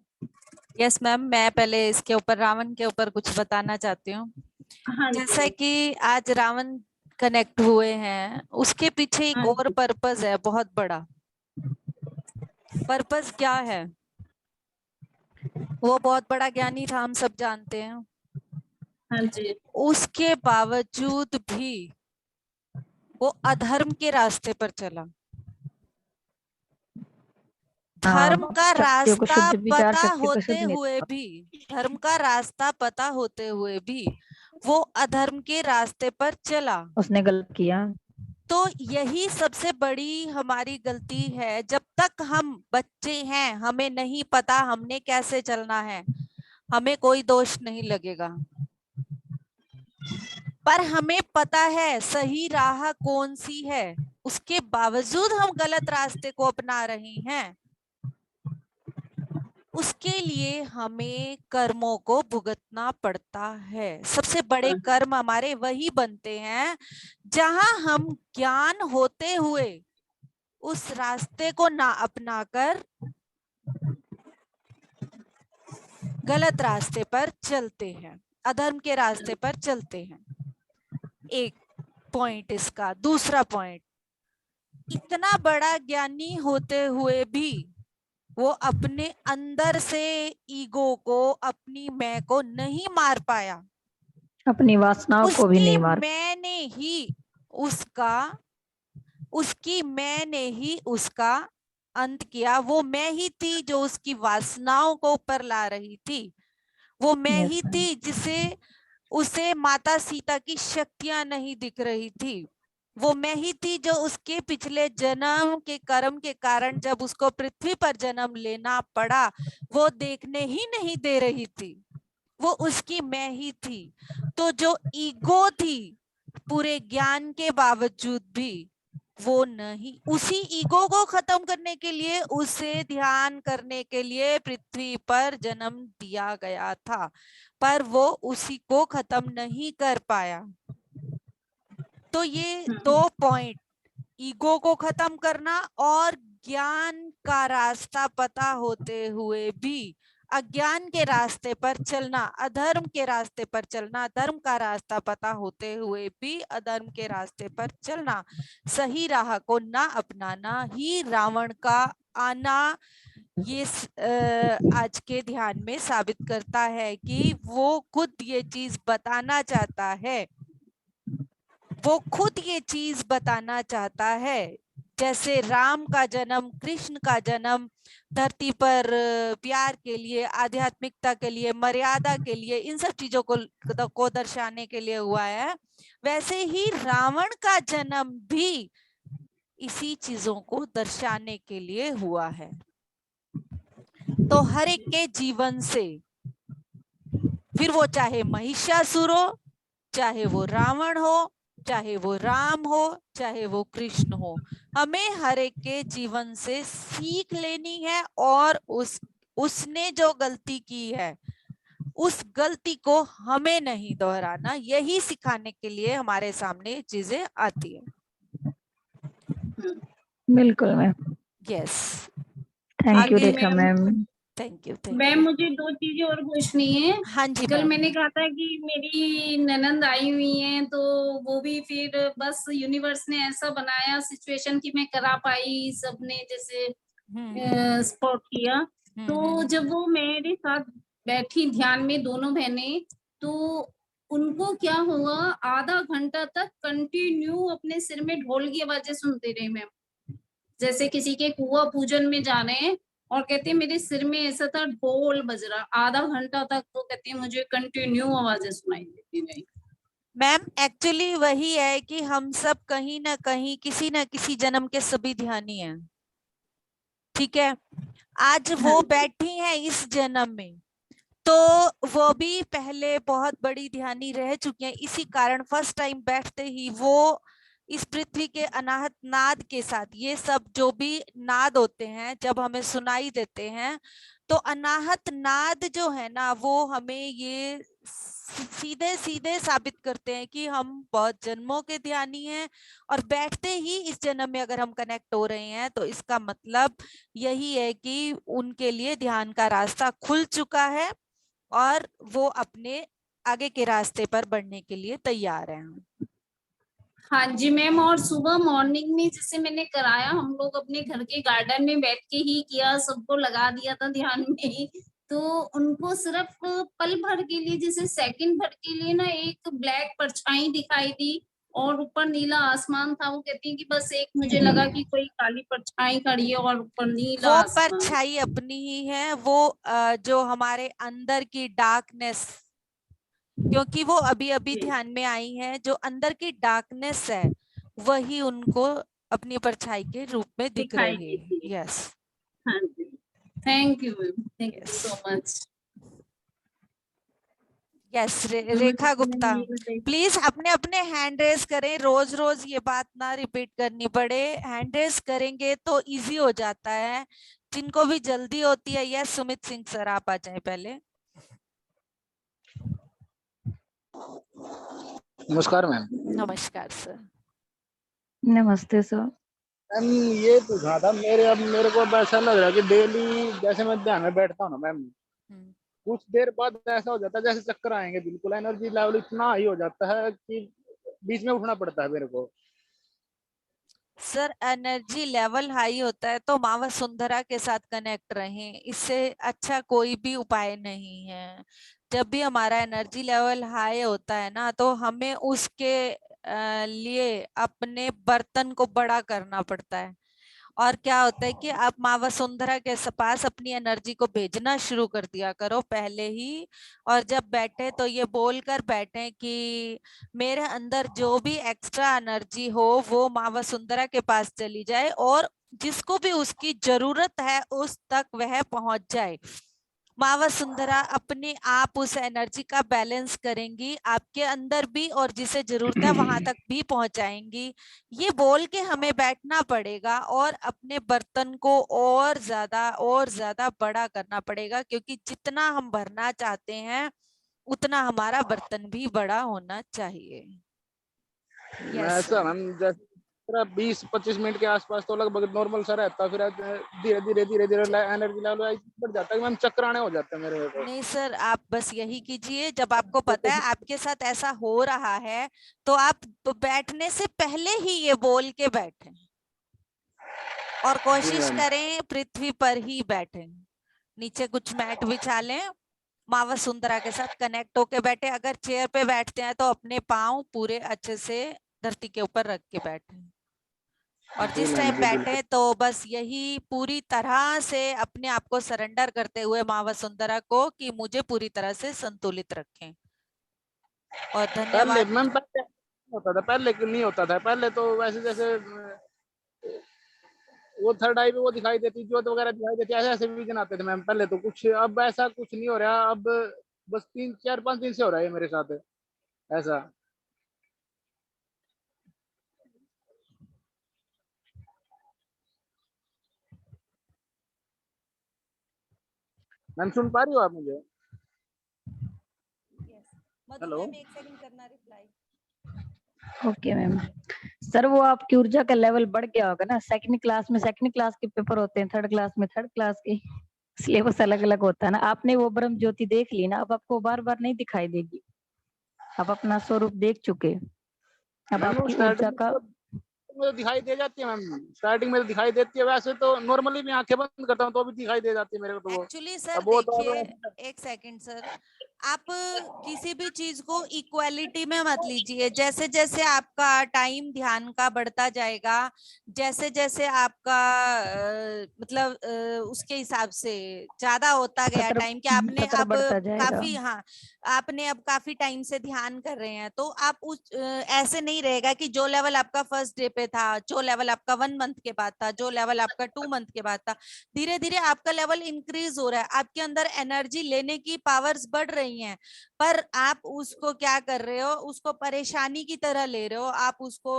यस मैम, मैं पहले इसके ऊपर, रावण के ऊपर कुछ बताना चाहती हूँ। हाँ जैसा जी, कि आज रावण कनेक्ट हुए हैं, उसके पीछे एक हाँ और जी, पर्पस है, बहुत बड़ा पर्पस। क्या है वो? बहुत बड़ा ज्ञानी था, हम सब जानते हैं। हाँ जी, उसके बावजूद भी वो अधर्म के रास्ते पर चला। धर्म का शक्तियों को रास्ता शुद्ध, विचार पता शक्ति को होते शुद्ध नहीं, हुए भी, धर्म का रास्ता पता होते हुए भी वो अधर्म के रास्ते पर चला। उसने गलत किया। तो यही सबसे बड़ी हमारी गलती है। जब तक हम बच्चे हैं, हमें नहीं पता हमने कैसे चलना है, हमें कोई दोष नहीं लगेगा। पर हमें पता है सही राह कौन सी है, उसके बावजूद हम गलत रास्ते को अपना रहे हैं। उसके लिए हमें कर्मों को भुगतना पड़ता है। सबसे बड़े कर्म हमारे वही बनते हैं जहां हम ज्ञान होते हुए उस रास्ते को ना अपनाकर गलत रास्ते पर चलते हैं, अधर्म के रास्ते पर चलते हैं। एक पॉइंट इसका। दूसरा पॉइंट, इतना बड़ा ज्ञानी होते हुए भी वो अपने अंदर से ईगो को, अपनी मैं को नहीं मार पाया। अपनी वासनाओं को भी नहीं मार। उसकी मैंने ही उसका अंत किया। वो मैं ही थी जो उसकी वासनाओं को ऊपर ला रही थी। वो मैं यस ही मैम। थी जिसे उसे माता सीता की शक्तियां नहीं दिख रही थी। वो मैं ही थी जो उसके पिछले जन्म के कर्म के कारण जब उसको पृथ्वी पर जन्म लेना पड़ा, वो देखने ही नहीं दे रही थी। वो उसकी मैं ही थी। तो जो ईगो थी, पूरे ज्ञान के बावजूद भी वो नहीं, उसी ईगो को खत्म करने के लिए, उसे ध्यान करने के लिए पृथ्वी पर जन्म दिया गया था, पर वो उसी को खत्म नहीं कर पाया। तो ये दो पॉइंट, ईगो को खत्म करना और ज्ञान का रास्ता पता होते हुए भी अज्ञान के रास्ते पर चलना, अधर्म के रास्ते पर चलना, धर्म का रास्ता पता होते हुए भी अधर्म के रास्ते पर चलना, सही राह को ना अपनाना ही रावण का आना ये आज के ध्यान में साबित करता है कि वो खुद ये चीज बताना चाहता है। वो खुद ये चीज बताना चाहता है जैसे राम का जन्म, कृष्ण का जन्म धरती पर प्यार के लिए, आध्यात्मिकता के लिए, मर्यादा के लिए, इन सब चीजों को दर्शाने के लिए हुआ है, वैसे ही रावण का जन्म भी इसी चीजों को दर्शाने के लिए हुआ है। तो हर एक के जीवन से, फिर वो चाहे महिषासुर हो, चाहे वो रावण हो, चाहे वो राम हो, चाहे वो कृष्ण हो, हमें हर एक के जीवन से सीख लेनी है और उसने जो गलती की है उस गलती को हमें नहीं दोहराना। यही सिखाने के लिए हमारे सामने चीजें आती है। बिल्कुल मैम, यस, थैंक यू आगे रेखा मैम। Thank you. मैम मुझे 2 चीजें और पूछनी है। हाँ जी कल मैम। मैंने कहा था कि मेरी ननंद आई हुई हैं, तो वो भी फिर बस यूनिवर्स ने ऐसा बनाया सिचुएशन कि मैं करा पाई, सबने जैसे सपोर्ट किया। तो जब वो मेरे साथ बैठी ध्यान में दोनों बहनें, तो उनको क्या हुआ, आधा घंटा तक कंटिन्यू अपने सिर में ढोल की आवाजें सुनते रहे मैम, जैसे किसी के कुआं पूजन में जा रहे हैं और कहते हैं मेरे सिर में ऐसा था ढोल बज रहा, आधा घंटा तक तो कहती है मुझे कंटिन्यू आवाजें सुनाई देती रही। मैम एक्चुअली वही है कि हम सब कहीं ना कहीं किसी ना किसी जन्म के सभी ध्यानी हैं, ठीक है। आज वो बैठी हैं इस जन्म में, तो वो भी पहले बहुत बड़ी ध्यानी रह चुकी हैं, इसी कारण फर्स्ट टाइम बैठते ही वो इस पृथ्वी के अनाहत नाद के साथ, ये सब जो भी नाद होते हैं जब हमें सुनाई देते हैं, तो अनाहत नाद जो है ना वो हमें ये सीधे सीधे साबित करते हैं कि हम बहुत जन्मों के ध्यानी हैं, और बैठते ही इस जन्म में अगर हम कनेक्ट हो रहे हैं तो इसका मतलब यही है कि उनके लिए ध्यान का रास्ता खुल चुका है और वो अपने आगे के रास्ते पर बढ़ने के लिए तैयार हैं। हाँ जी मैम, और सुबह मॉर्निंग में जैसे मैंने कराया, हम लोग अपने घर के गार्डन में बैठ के ही किया, सबको लगा दिया था ध्यान में ही। तो उनको सिर्फ पल भर के लिए, जैसे सेकंड भर के लिए ना, एक ब्लैक परछाई दिखाई दी और ऊपर नीला आसमान था। वो कहती है कि बस एक मुझे लगा कि कोई काली परछाई खड़ी है और ऊपर नीला वो आसमान। परछाई अपनी ही है, वो जो हमारे अंदर की डार्कनेस, क्योंकि वो अभी अभी ध्यान में आई है, जो अंदर की डार्कनेस है वही उनको अपनी परछाई के रूप में दिख दिखाई रही है। देती है। यस, हाँ जी, thank you ma'am, thank you so much. Yes. Rekha Gupta, please अपने अपने हैंड रेस करें, रोज रोज ये बात ना रिपीट करनी पड़े, हैंड रेस करेंगे तो इजी हो जाता है। जिनको भी जल्दी होती है, यस सुमित सिंह सर आप आ जाए पहले। नमस्कार मैम। नमस्कार सर। नमस्ते सर। मैम ये पूछना था, मेरे को अब ऐसा लग रहा है कि डेली जैसे मैं ध्यान में बैठता हूँ ना मैम, कुछ देर बाद ऐसा हो जाता है जैसे चक्कर आएंगे, बिल्कुल एनर्जी लेवल इतना हाई हो जाता है कि बीच में उठना पड़ता है मेरे को। सर एनर्जी लेवल हाई होता है तो माँ वसुंधरा के साथ कनेक्ट रहें, इससे अच्छा कोई भी उपाय नहीं है। जब भी हमारा एनर्जी लेवल हाई होता है ना, तो हमें उसके लिए अपने बर्तन को बड़ा करना पड़ता है। और क्या होता है कि आप माँ वसुंधरा के पास अपनी एनर्जी को भेजना शुरू कर दिया करो पहले ही, और जब बैठे तो ये बोलकर बैठे कि मेरे अंदर जो भी एक्स्ट्रा एनर्जी हो वो माँ वसुंधरा के पास चली जाए और जिसको भी उसकी जरूरत है उस तक वह पहुंच जाए। माँ वसुंधरा अपने आप उस एनर्जी का बैलेंस करेंगी आपके अंदर भी, और जिसे जरूरत है वहां तक भी पहुंचाएंगी। ये बोल के हमें बैठना पड़ेगा और अपने बर्तन को और ज्यादा बड़ा करना पड़ेगा, क्योंकि जितना हम भरना चाहते हैं उतना हमारा बर्तन भी बड़ा होना चाहिए। ऐसा मैम जैसे 20-25 मिनट के आसपास तो लगभग नॉर्मल सा रहता है, फिर धीरे धीरे एनर्जी लेवल बढ़ जाता है, मैम चक्कर आने हो जाते हैं मेरे को। नहीं सर, आप बस यही कीजिए, जब आपको पता है आपके साथ ऐसा हो रहा है तो आप बैठने से पहले ही ये बोल के बैठें और कोशिश करें पृथ्वी पर ही बैठें। नीचे कुछ मैट बिछा लें, माँ वसुंधरा के साथ कनेक्ट होके बैठे। अगर चेयर पे बैठते हैं तो अपने पाँव पूरे अच्छे से धरती के ऊपर रख के बैठे। और जी जिस मैम, टाइम जी बैठे बिल्कुल। तो बस यही पूरी तरह से अपने आप को सरेंडर करते हुए माँ वसुंधरा को कि मुझे पूरी तरह से संतुलित रखें। और पहले धन्यवाद। मैम पहले होता था, पहले क्यों नहीं होता था? पहले तो वैसे जैसे वो थर्ड आई पे वो दिखाई देती, ज्योत वगैरह दिखाई देती, ऐसे ऐसे विजन आते थे मैम पहले तो। कुछ अब ऐसा कुछ नहीं हो रहा अब। बस 3 4 5 दिन से हो रहा है मेरे साथ ऐसा। मैम सुन पा रही हो आप मुझे? मधु हेलो। मैम 1 सेकंड करना रिप्लाई। Okay ma'am. सर वो आपकी ऊर्जा का लेवल बढ़ गया होगा ना, सेकंड क्लास में सेकंड क्लास के पेपर होते हैं, थर्ड क्लास में थर्ड क्लास के सिलेबस अलग अलग होता है ना। आपने वो ब्रह्म ज्योति देख ली ना, अब आपको बार बार नहीं दिखाई देगी। आप अपना स्वरूप देख चुके, अब मैम वो आपकी ऊर्जा स्टार्टिंग का। में तो दिखाई दे जाती है मैम, स्टार्टिंग में तो दिखाई देती है। वैसे तो नॉर्मली मैं आंखें बंद करता हूँ तो भी दिखाई दे जाती है मेरे को तो वो। एक्चुअली सर अब वो तो देखिए, 1 सेकंड सर, आप किसी भी चीज को इक्वालिटी में मत लीजिए। जैसे जैसे आपका टाइम ध्यान का बढ़ता जाएगा, जैसे जैसे आपका मतलब उसके हिसाब से ज्यादा होता गया सत्र टाइम कि आपने सत्र अब बढ़ता जाएगा। काफी, हाँ, आपने अब काफी टाइम से ध्यान कर रहे हैं, तो आप ऐसे नहीं रहेगा कि जो लेवल आपका फर्स्ट डे पे था, जो लेवल आपका 1 मंथ के बाद था, जो लेवल आपका 2 मंथ के बाद था, धीरे धीरे आपका लेवल इंक्रीज हो रहा है, आपके अंदर एनर्जी लेने की पावर्स बढ़ रही हैं, पर आप उसको क्या कर रहे हो, उसको परेशानी की तरह ले रहे हो, आप उसको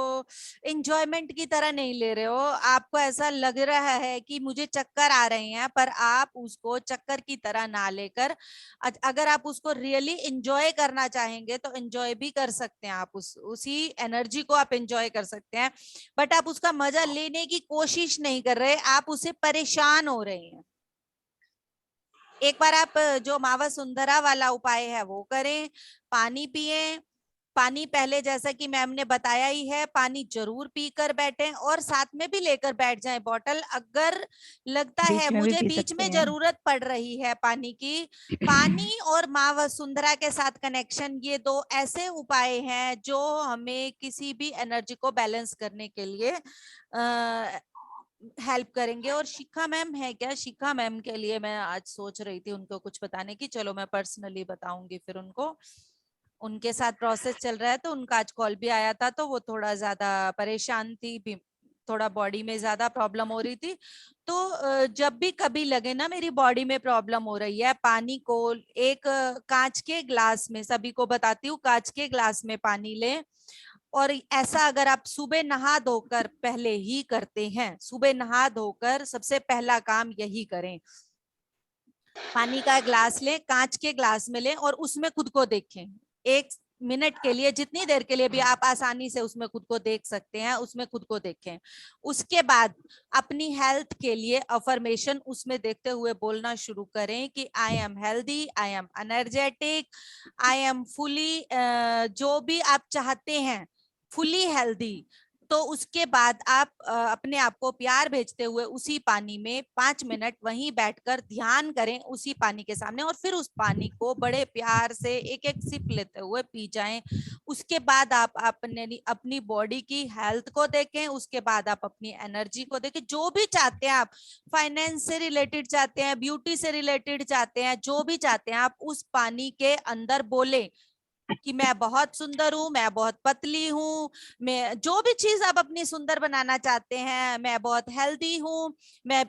एंजॉयमेंट की तरह नहीं ले रहे हो। आपको ऐसा लग रहा है कि मुझे चक्कर आ रहे हैं, पर आप उसको चक्कर की तरह ना लेकर अगर आप उसको रियली एंजॉय करना चाहेंगे तो एंजॉय भी कर सकते हैं। आप उसी एनर्जी को आप एंजॉय कर सकते हैं, बट आप उसका मजा लेने की कोशिश नहीं कर रहे, आप उसे परेशान हो रहे हैं। एक बार आप जो माँ वसुंधरा वाला उपाय है वो करें, पानी पिए। पानी पहले जैसा कि मैम ने बताया ही है, पानी जरूर पीकर बैठें और साथ में भी लेकर बैठ जाएं बॉटल। अगर लगता है बीच में भी मुझे पी बीच सकते में हैं। जरूरत पड़ रही है पानी की, पानी और माँ वसुंधरा के साथ कनेक्शन, ये 2 ऐसे उपाय हैं जो हमें किसी भी एनर्जी को बैलेंस करने के लिए हेल्प करेंगे। और शिखा मैम है क्या? शिखा मैम के लिए मैं आज सोच रही थी उनको कुछ बताने की, चलो मैं पर्सनली बताऊंगी फिर उनको। उनके साथ प्रोसेस चल रहा है, तो उनका आज कॉल भी आया था, तो वो थोड़ा ज्यादा परेशान थी, थोड़ा बॉडी में ज्यादा प्रॉब्लम हो रही थी। तो जब भी कभी लगे ना मेरी बॉडी में प्रॉब्लम हो रही है, पानी को एक कांच के ग्लास में, सभी को बताती हूँ, कांच के ग्लास में पानी लें। और ऐसा अगर आप सुबह नहा धोकर पहले ही करते हैं, सुबह नहा धोकर सबसे पहला काम यही करें, पानी का ग्लास लें, कांच के ग्लास में लें और उसमें खुद को देखें 1 मिनट के लिए, जितनी देर के लिए भी आप आसानी से उसमें खुद को देख सकते हैं, उसमें खुद को देखें। उसके बाद अपनी हेल्थ के लिए अफर्मेशन उसमें देखते हुए बोलना शुरू करें कि I am healthy, I am energetic, I am fully, जो भी आप चाहते हैं, फुली हेल्दी। तो उसके बाद आप अपने आप को प्यार भेजते हुए उसी पानी में 5 मिनट वहीं बैठकर ध्यान करें उसी पानी के सामने, और फिर उस पानी को बड़े प्यार से एक एक सिप लेते हुए पी जाएं। उसके बाद आप अपनी बॉडी की हेल्थ को देखें, उसके बाद आप अपनी एनर्जी को देखें, जो भी चाहते हैं आप, फाइनेंस से रिलेटेड चाहते हैं, ब्यूटी से रिलेटेड चाहते हैं, जो भी चाहते हैं आप उस पानी के अंदर बोले कि मैं बहुत सुंदर हूँ, मैं बहुत पतली हूँ, मैं जो भी चीज आप अपनी सुंदर बनाना चाहते हैं, मैं बहुत हेल्दी हूँ, मैं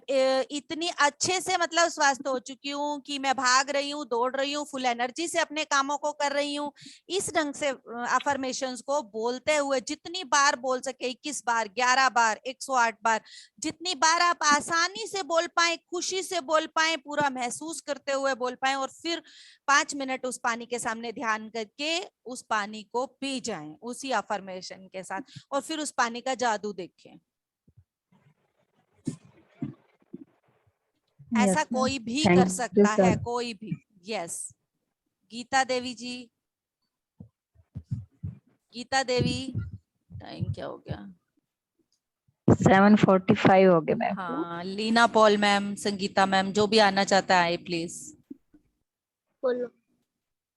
इतनी अच्छे से मतलब स्वस्थ हो चुकी हूँ कि मैं भाग रही हूँ, दौड़ रही हूँ, फुल एनर्जी से अपने कामों को कर रही हूँ। इस ढंग से अफर्मेशंस को बोलते हुए जितनी बार बोल सके, 21 बार, 11 बार, 108 बार, जितनी बार आप आसानी से बोल पाए, खुशी से बोल पाए, पूरा महसूस करते हुए बोल पाए, और फिर 5 मिनट उस पानी के सामने ध्यान करके उस पानी को पी जाएं उसी अफर्मेशन के साथ, और फिर उस पानी का जादू देखें। ऐसा यस मैम, कोई भी कर थैंक यू सकता है, सर। कोई भी। यस। गीता देवी जी, गीता देवी, टाइम क्या हो गया? 7:45 हो गए मैम। हाँ, Leena Paul ma'am, Sangeeta ma'am, जो भी आना चाहता है प्लीज। बोलो।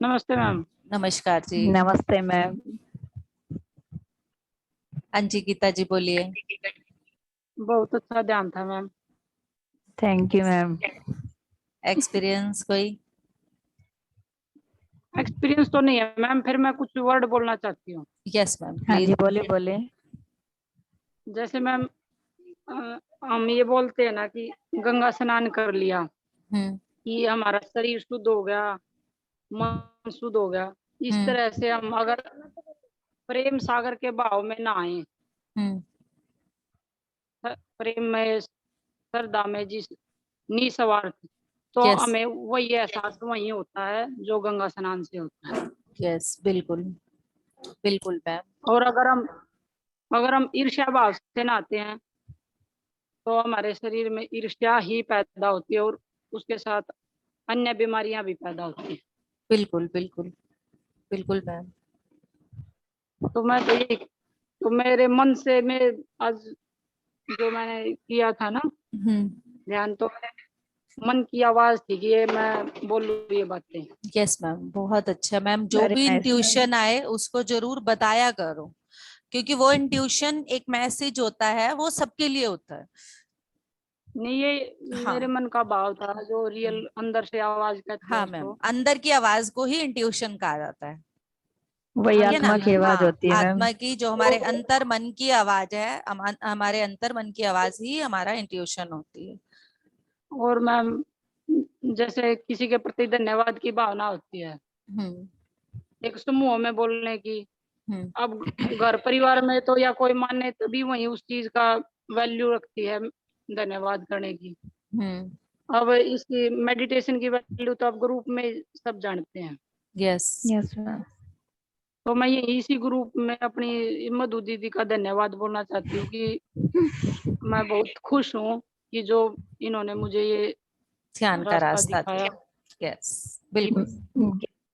नमस्ते मैम। नमस्कार जी। नमस्ते मैम। हाँ जी, गीता जी बोलिए। बहुत अच्छा ध्यान था ma'am. Thank you ma'am. Experience कोई? एक्सपीरियंस तो नहीं है मैम, फिर मैं कुछ वर्ड बोलना चाहती हूँ। यस मैम हाँ प्लीज। जी बोले बोले। जैसे मैम हम ये बोलते हैं ना कि गंगा स्नान कर लिया, कि हमारा शरीर शुद्ध हो गया, मन शुद्ध हो गया। इस तरह से हम अगर प्रेम सागर के भाव में नहाए, प्रेम में, श्रद्धा में, जिस निस्वार्थ, तो Yes. हमें वही एहसास वही होता है जो गंगा स्नान से होता है। यस बिल्कुल बिल्कुल मैम। और अगर हम ईर्ष्या भाव से नहाते हैं तो हमारे शरीर में ईर्ष्या ही पैदा होती है और उसके साथ अन्य बीमारियां भी पैदा होती हैं। बिल्कुल बिल्कुल बिल्कुल मैम। तो मैं तो ये, तो मेरे मन से मैं आज जो मैंने किया था ना ध्यान, तो मन की आवाज थी कि ये मैं बोलूं ये बातें। यस मैम बहुत अच्छा मैम। जो Very भी nice, इंट्यूशन आए उसको जरूर बताया करो, क्योंकि वो इंट्यूशन एक मैसेज होता है, वो सबके लिए होता है। नहीं, ये हाँ। मेरे मन का भाव था जो रियल अंदर से आवाज कहती है हाँ मैम, उसको। अंदर की आवाज को ही इंट्यूशन कहा जाता है। वही ठीक है ना? आत्मा की आवाज हाँ, होती है मैम। आत्मा की जो हमारे अंतर मन की आवाज है, हमारे अंतर मन की आवाज ही हमारा इंट्यूशन होती है। और मैम जैसे किसी के प्रति धन्यवाद की भावना होती है, एक समूह में बोलने की। अब घर परिवार में तो या कोई माने तभी वही उस चीज का वैल्यू रखती है, धन्यवाद करने की। अब इसकी मेडिटेशन की वैल्यू तो अब ग्रुप में सब जानते हैं। Yes yes ma'am. तो मैं ये इसी ग्रुप में अपनी मधु दीदी का धन्यवाद बोलना चाहती हूँ कि मैं बहुत खुश हूँ कि जो इन्होंने मुझे ये ध्यान का रास्ता दिखाया। यस बिल्कुल।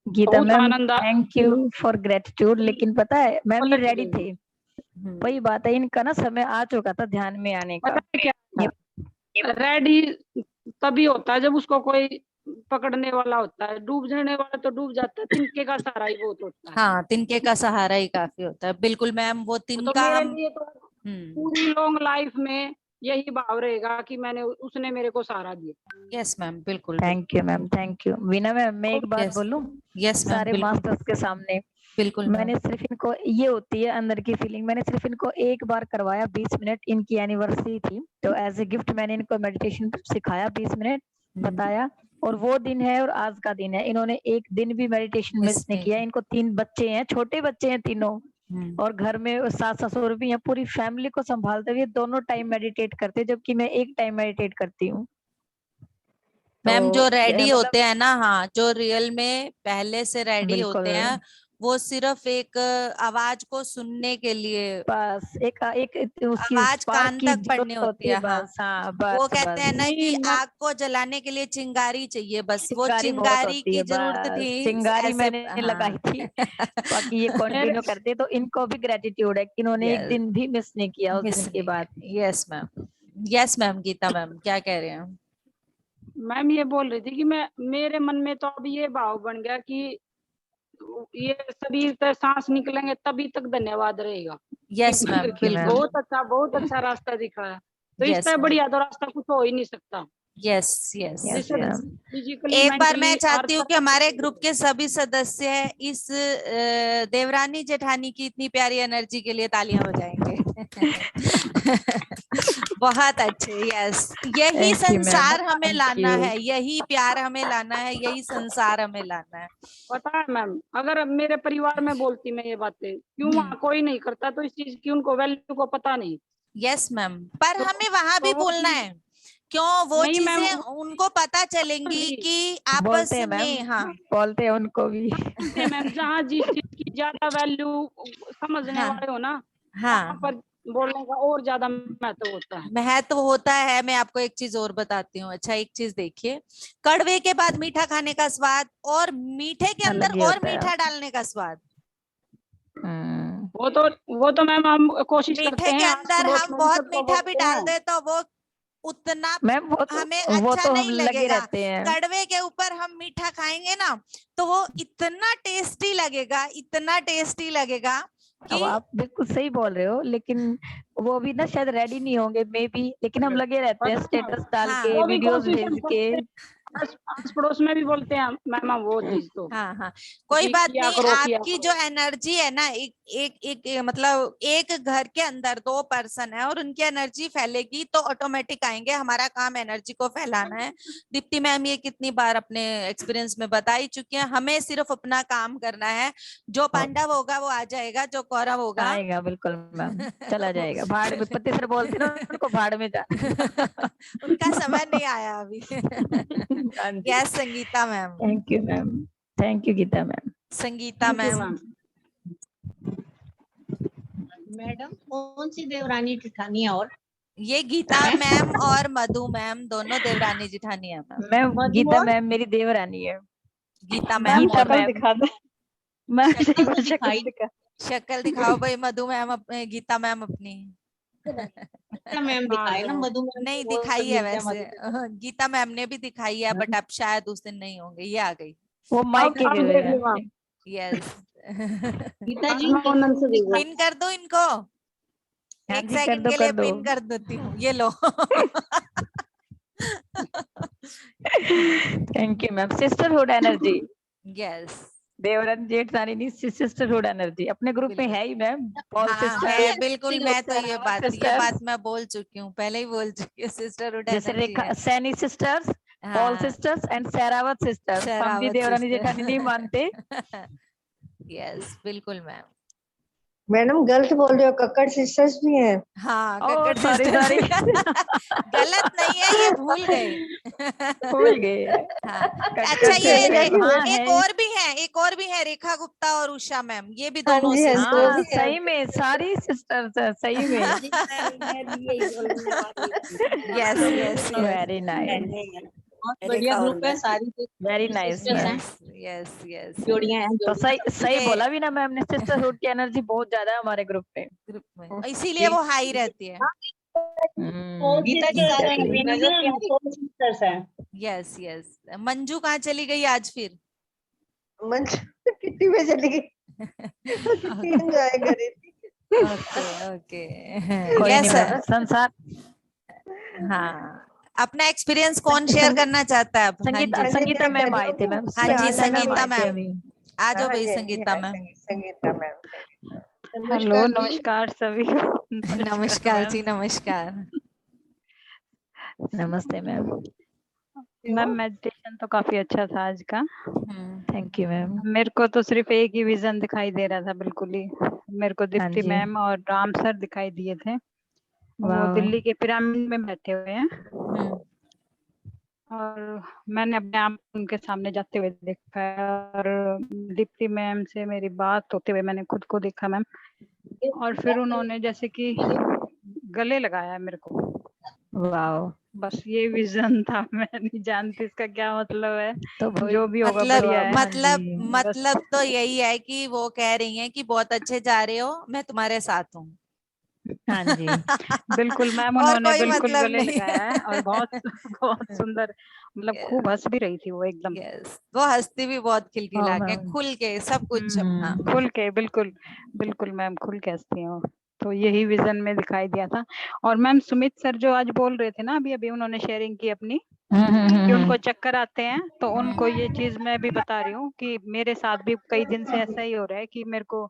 गीता बहुत ma'am Anand thank you for gratitude. लेकिन पता है मैम ये रेडी थे, हम्म। वही बात है, इनका ना समय आ चुका था ध्यान में आने का। पता है क्या, रेडी तभी होता है जब उसको कोई पकड़ने वाला होता है। डूब जाने वाला तो डूब जाता है, तिनके का सहारा ही बहुत होता है। हाँ, तिनके का सहारा ही काफी होता है। बिल्कुल मैम, वो तो तिनका मेरे हम लिए तो पूरी लॉन्ग लाइफ में यही भाव रहेगा कि मैंने उसने मेरे को सहारा दिया। यस मैम बिल्कुल। Thank you ma'am, thank you. Veena ma'am मैं एक बात Yes. बोलूं यस मैम सारे मास्टर्स के सामने? बिल्कुल मैंने सिर्फ इनको, ये होती है अंदर की फीलिंग, मैंने सिर्फ इनको एक बार करवाया 20 मिनट, इनकी एनिवर्सरी थी तो एज ए गिफ्ट मैंने इनको मेडिटेशन सिखाया 20 मिनट, बताया। और वो दिन है और आज का दिन है, इन्होंने एक दिन भी मेडिटेशन मिस नहीं किया। इनको 3 बच्चे हैं, छोटे बच्चे हैं तीनों, और घर में सास ससुर भी हैं, पूरी फैमिली को संभालते हुए दोनों टाइम मेडिटेट करते, जबकि मैं एक टाइम मेडिटेट करती हूँ। मैम जो रेडी मतलब होते हैं ना, हाँ, जो रियल में पहले से रेडी बिल्कुल होते हैं, वो सिर्फ एक आवाज को सुनने के लिए, बस एक उसकी आवाज स्पार्क कान की तक पड़नी जरूरत होती है। हाँ, बस। हाँ वो बस कहते हैं बस ना कि नहीं, मैं आग को जलाने के लिए चिंगारी चाहिए, बस वो चिंगारी बहुत चिंगारी होती की है, जरूरत बस थी चिंगारी ऐसे। मैंने लगाई थी। बाकी ये कंटिन्यू करते, तो इनको भी ग्रेटिट्यूड है कि इन्होंने एक दिन भी मिस नहीं किया उस दिन के बाद। Yes ma'am, yes ma'am. Geeta ma'am क्या कह रहे हैं? मैम ये बोल रही थी कि मेरे मन में तो अब ये भाव बन गया कि ये शरीर से सांस निकलेंगे तभी तक धन्यवाद रहेगा। यस मैम बिल्कुल। बहुत अच्छा रास्ता दिखाया। तो इस यस तरह मैम। बढ़िया तो रास्ता कुछ हो ही नहीं सकता। Yes yes. यस जैसे मैम। फिजिकली, एक बार मैं मेंटली चाहती हूँ कि हमारे ग्रुप के सभी सदस्य इस देवरानी जेठानी की इतनी प्यारी एनर्जी के लिए तालियां बजाएंगे। बहुत अच्छे। यस, यही Thank you, ma'am. संसार हमें Thank लाना you. है, यही प्यार हमें लाना है, यही संसार हमें लाना है। पता है मैम, अगर मेरे परिवार में बोलती मैं ये बातें, क्यों वहाँ कोई नहीं करता, तो इस चीज की उनको वैल्यू को पता नहीं। यस मैम, पर हमें वहां भी वो बोलना है, क्यों? वो नहीं मैम, चीजें उनको पता चलेंगी कि आपस बोलते हैं में। मैम, हाँ बोलते हैं उनको भी। मैम जहाँ जिस चीज की ज्यादा वैल्यू समझने हाँ वाले हो ना, हाँ, वहाँ पर बोलने का और ज्यादा महत्व होता है। महत्व होता है। मैं आपको एक चीज और बताती हूँ। अच्छा, एक चीज देखिए, कड़वे के बाद मीठा खाने का स्वाद और मीठे के अलग अंदर ही और होता है। मीठा डालने का स्वाद। वो तो मैम हम कोशिश करते मीठे हैं। के अंदर आस-पड़ोस हम में बहुत सबको मीठा भी बोलते डाल हैं। दे तो वो उतना मैम हमें वो अच्छा तो हम नहीं लगे लगेगा। रहते हैं। कड़वे के ऊपर हम मीठा खाएंगे ना, तो वो इतना टेस्टी लगेगा, इतना टेस्टी लगेगा। अब आप बिल्कुल सही बोल रहे हो, लेकिन वो भी ना शायद रेडी नहीं होंगे मे बी, लेकिन हम लगे रहते हैं स्टेटस डाल हाँ, के, वो भी वीडियोस कोशिश भेज के। आस पड़ोस में भी बोलते हैं मैम वो चीज तो हाँ हाँ, कोई कि बात किया नहीं। करो, किया आपकी करो। जो एनर्जी है ना, एक मतलब एक घर के अंदर 2 पर्सन है और उनकी एनर्जी फैलेगी तो ऑटोमेटिक आएंगे। हमारा काम एनर्जी को फैलाना है। दीप्ति मैम ये कितनी बार अपने एक्सपीरियंस में बता ही चुकी हैं। हमें सिर्फ अपना काम करना है। जो पांडव होगा वो आ जाएगा, जो कौरव होगा आएगा बिल्कुल मैम, चला जाएगा भाड़ में। पति सर बोलते ना उनको भाड़ में जा। उनका समय नहीं आया अभी। Yes Sangeeta ma'am. Thank you ma'am, thank you Geeta ma'am. Sangeeta ma'am. Madam कौन सी देवरानी जेठानी है? और ये गीता मैम और मधु मैम दोनों देवरानी जेठानी है मैम। मैम गीता मैम मेरी देवरानी है। गीता मैम गीता और मैम दिखा दे मैम, दिखाई शक्ल दिखाओ भाई। मधु मैम अपने, गीता मैम अपनी। गीता मैम दिखाई ना, मधु मैम नहीं तो वो दिखाई है मिलते हैं वैसे। गीता मैम ने भी दिखाई है, बट अब शायद उस दिन नहीं होंगे। ये आ गई। वो माइक के अब गए देख हैं। लो आप। यस। गीता जी पिन कर दो इनको। हाँ एक जी, कर सेकंड दो के कर लिए दो। पिन कर देती हूँ। ये लो। Thank you ma'am. Sisterhood energy, yes देवरन जेठानी नहीं, सिस्टरहुड एनर्जी अपने ग्रुप में है ही मैम। पॉल हाँ सिस्टर है बिल्कुल। मैं तो ये बात sisters, मैं बोल चुकी हूँ, पहले ही बोल चुकी हूँ। सिस्टरहुड जैसे एनर्जी रेखा है। सैनी सिस्टर्स, पॉल हाँ, सिस्टर्स एंड शेरावत सिस्टर्स। हम भी शेरावत देवरानी sister। जेठानी नहीं मानते। यस बिल्कुल मैम। मैडम गलत बोल रहे हो, कक्कड़ सिस्टर्स भी हैं। हाँ ओह कक्कड़ सॉरी सिस्टर। सॉरी, गलत नहीं है, ये भूल गए। भूल गए। हाँ कक्कड़ अच्छा, ये सिस्टर हाँ है। एक और भी है, एक और भी है, रेखा गुप्ता और उषा मैम। ये भी हाँ दोनों जी, हाँ जी, वो हाँ भी है। सही में सारी सिस्टर्स है, सही में। मैं भी यही बोलने वाली थी। Yes yes yes very nice, बहुत बढ़िया ग्रुप है, सारी वेरी नाइस sisters हैं, मैम। Yes yes. जोड़ियां हैं, तो सही सही ये- बोला भी ना मैम ने, सिस्टरहुड की एनर्जी बहुत ज्यादा है हमारे ग्रुप में। ग्रुप में इसीलिए वो हाई रहती है। गीता जी exactly. नजर प्यारी सिस्टर्स हैं। Yes yes. मंजू कहाँ चली गई आज फिर? मंच किट्टी में चली गई। किट्टी एंजॉय कर रही थी। Okay okay. कोई यस नहीं सर। मैम, संसार। हाँ, अपना एक्सपीरियंस कौन शेयर करना चाहता है अब? हाँ संगीता जी, संगीता मैम आए थे मैम। हाँ जी, संगीता आए थे मैम अभी। आ जाओ हाँ भाई। जी, हाँ जी, संगीता हाँ, मैम। संगीता मैम। हेलो नमस्कार सभी को। नमस्कार जी, नमस्कार। नमस्ते मैम। मैम मेडिटेशन तो काफी अच्छा था आज का। Thank you ma'am. मेरे को तो सिर्फ एक ही विजन दिखाई दे रहा था बिल्कुल ही। मेरे को दीप्ति जी। मैम और राम सर दिखाई दिए थे। वो वाह। दिल्ली के पिरामिड में बैठे हुए हैं और मैंने अपने आप उनके सामने जाते हुए देखा है और दीप्ति मैम से मेरी बात होते हुए मैंने खुद को देखा मैम। और फिर उन्होंने जैसे कि गले लगाया मेरे को। वाह, बस ये विजन था। मैं नहीं जानती इसका क्या मतलब है, तो जो भी होगा मतलब बढ़िया है। मतलब तो यही है कि वो कह रही हैं कि बहुत अच्छे जा रहे हो, मैं तुम्हारे साथ हूँ। हाँ जी। बिल्कुल मैम, और उन्होंने कोई बिल्कुल मतलब गले नहीं लगाया है और बहुत बहुत सुंदर, मतलब खूब हंस भी रही थी वो एकदम। यस, वो हंसती भी बहुत खिलखिला के, मैम। खुल के, सब कुछ अपना। खुल के, बिल्कुल बिल्कुल मैम, खुल के हंसती हैं वो। तो यही विजन में दिखाई दिया था। और मैम सुमित सर जो आज बोल रहे थे ना, अभी अभी उन्होंने शेयरिंग की अपनी कि उनको चक्कर आते हैं, तो उनको ये चीज मैं भी बता रही हूँ कि मेरे साथ भी कई दिन से ऐसा ही हो रहा है कि मेरे को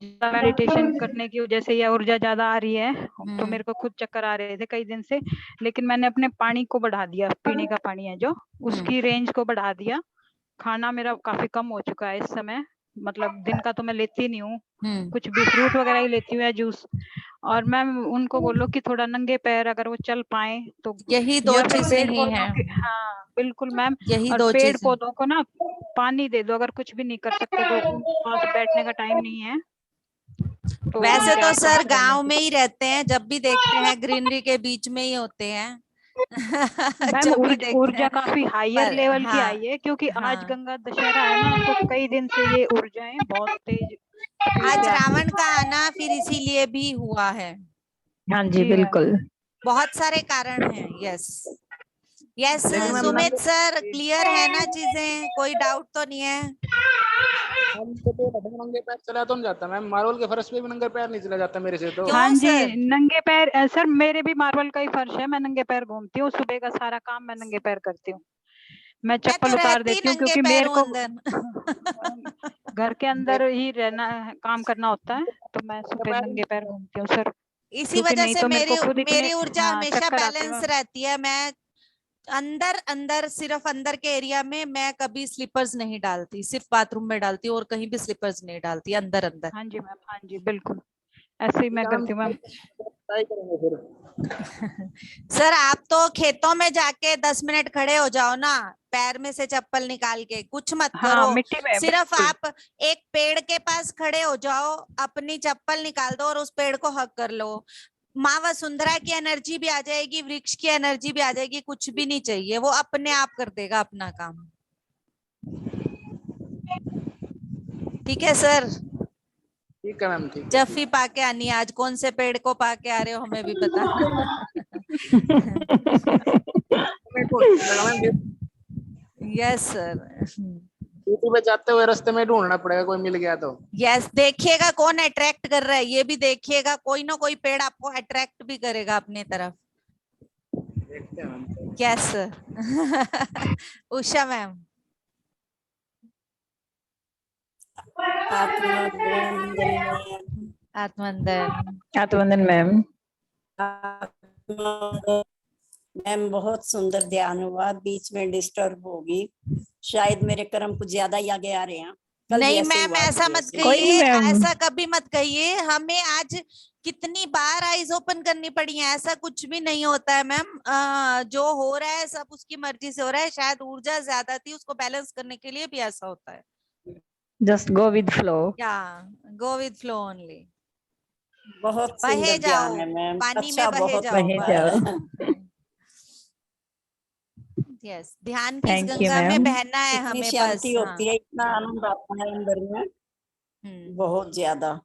मेडिटेशन करने की वजह से या ऊर्जा ज्यादा आ रही है, तो मेरे को खुद चक्कर आ रहे थे कई दिन से। लेकिन मैंने अपने पानी को बढ़ा दिया, पीने का पानी है जो, उसकी रेंज को बढ़ा दिया। खाना मेरा काफी कम हो चुका है इस समय, मतलब दिन का तो मैं लेती नहीं हूँ, कुछ भी फ्रूट वगैरह ही लेती हूँ या जूस। और मैम उनको बोलो कि थोड़ा नंगे पैर अगर वो चल पाए तो, यही दो या फिर चीजें पेड़ ही पौधों हैं। के, हाँ बिल्कुल मैम। यही और दो पेड़ चीजें। पौधों को ना पानी दे दो, अगर कुछ भी नहीं कर सकते तो पास बैठने का टाइम नहीं है तो वैसे उनके तो आसपास सर रहने गांव की। में ही रहते हैं, जब भी देखते हैं ग्रीनरी के बीच में ही होते हैं। मैम जब भी देखते ऊर्जा हैं। काफी हायर पर लेवल की हाँ, आई है, क्योंकि आज हाँ। गंगा दशहरा है ना, तो कई दिन से ये ऊर्जाएं बहुत तेज स्पीड आज से आ रही रावण का आना फिर इसीलिए भी हुआ है। हाँ जी बिल्कुल। बहुत सारे कारण हैं। यस, यस लेकिन मैम सुमित नंगे सर, क्लियर है ना चीजें, कोई डाउट तो नहीं है? हमसे तो नंगे पैर चला तो नहीं जाता मैम, मार्बल के फर्श पे भी नंगे पैर नहीं चला जाता मेरे से तो। क्यों हाँ जी, सर? नंगे पैर सर, मेरे भी मार्बल का ही फर्श है, मैं नंगे पैर घूमती हूँ, सुबह का सारा काम मैं नंगे पैर करती हूँ। मैं मैं चप्पल तो उतार रहती देती हूँ नंगे क्योंकि पैर मेरे हूँ को अंदर। घर के अंदर ही रहना काम करना होता है, तो मैं सुबह नंगे पैर घूमती हूँ सर, इसी क्योंकि वजह नहीं से तो मेरे को खुद इतने मेरी ऊर्जा हाँ हमेशा चक्कर आते बैलेंस हैं। रहती है। मैं अंदर अंदर सिर्फ अंदर के एरिया में मैं कभी स्लीपर्स नहीं डालती, सिर्फ बाथरूम में डालती हूँ और कहीं भी स्लीपर्स नहीं डालती, अंदर अंदर। हाँ जी मैम, हाँ जी बिल्कुल ऐसे ही मैं करती हूँ मैम। ट्राई करेंगे फिर। सर आप तो खेतों में जाके 10 मिनट खड़े हो जाओ ना, पैर में से चप्पल निकाल के, कुछ मत हाँ करो, मिट्टी में सिर्फ बिल्कुल। आप एक पेड़ के पास खड़े हो जाओ, अपनी चप्पल निकाल दो और उस पेड़ को हक कर लो। माँ वसुंधरा की एनर्जी भी आ जाएगी, वृक्ष की एनर्जी भी आ जाएगी, कुछ भी नहीं चाहिए, वो अपने आप कर देगा अपना काम। ठीक है सर? ठीक है मैम, ठीक है। जफ्फी पाके आनी है आज, कौन से पेड़ को पाके आ रहे हो हमें भी बताना। Yes sir. ड्यूटी पे जाते हुए रास्ते में ढूंढना पड़ेगा, कोई मिल गया तो। यस देखिएगा कौन अट्रैक्ट कर रहा है, ये भी देखिएगा, कोई ना कोई पेड़ आपको अट्रैक्ट भी करेगा अपनी तरफ। देखते हैं ma'am. Yes sir. Usha ma'am. आत्मवंदन। आत्मवंदन मैम। मैम बहुत सुंदर ध्यान हुआ, बीच में डिस्टर्ब होगी, शायद मेरे कर्म कुछ ज्यादा ही आगे आ रहे हैं। कल भी नहीं ऐसे ही मैम हुआ, ऐसा आज भी मत ऐसे ही। कोई नहीं कहिए, मैम। ऐसा कभी मत कहिए, हमें आज कितनी बार आईज ओपन करनी पड़ी है, ऐसा कुछ भी नहीं होता है मैम। जो हो रहा है सब उसकी मर्जी से हो रहा है, शायद ऊर्जा ज्यादा थी, उसको बैलेंस करने के लिए भी ऐसा होता है। Just go with flow. या गो विद फ्लो ओनली। बहुत बहे सुंदर जाओ, ध्यान है मैम, पानी अच्छा में बहे बहुत जाओ, बहे लगता जाओ। है। यस ध्यान की इस थैंक यू गंगा में मैम। बहना है इतनी हमें बस। शांति हाँ। होती है, इतना आनंद आता है अंदर में, बहुत ज्यादा।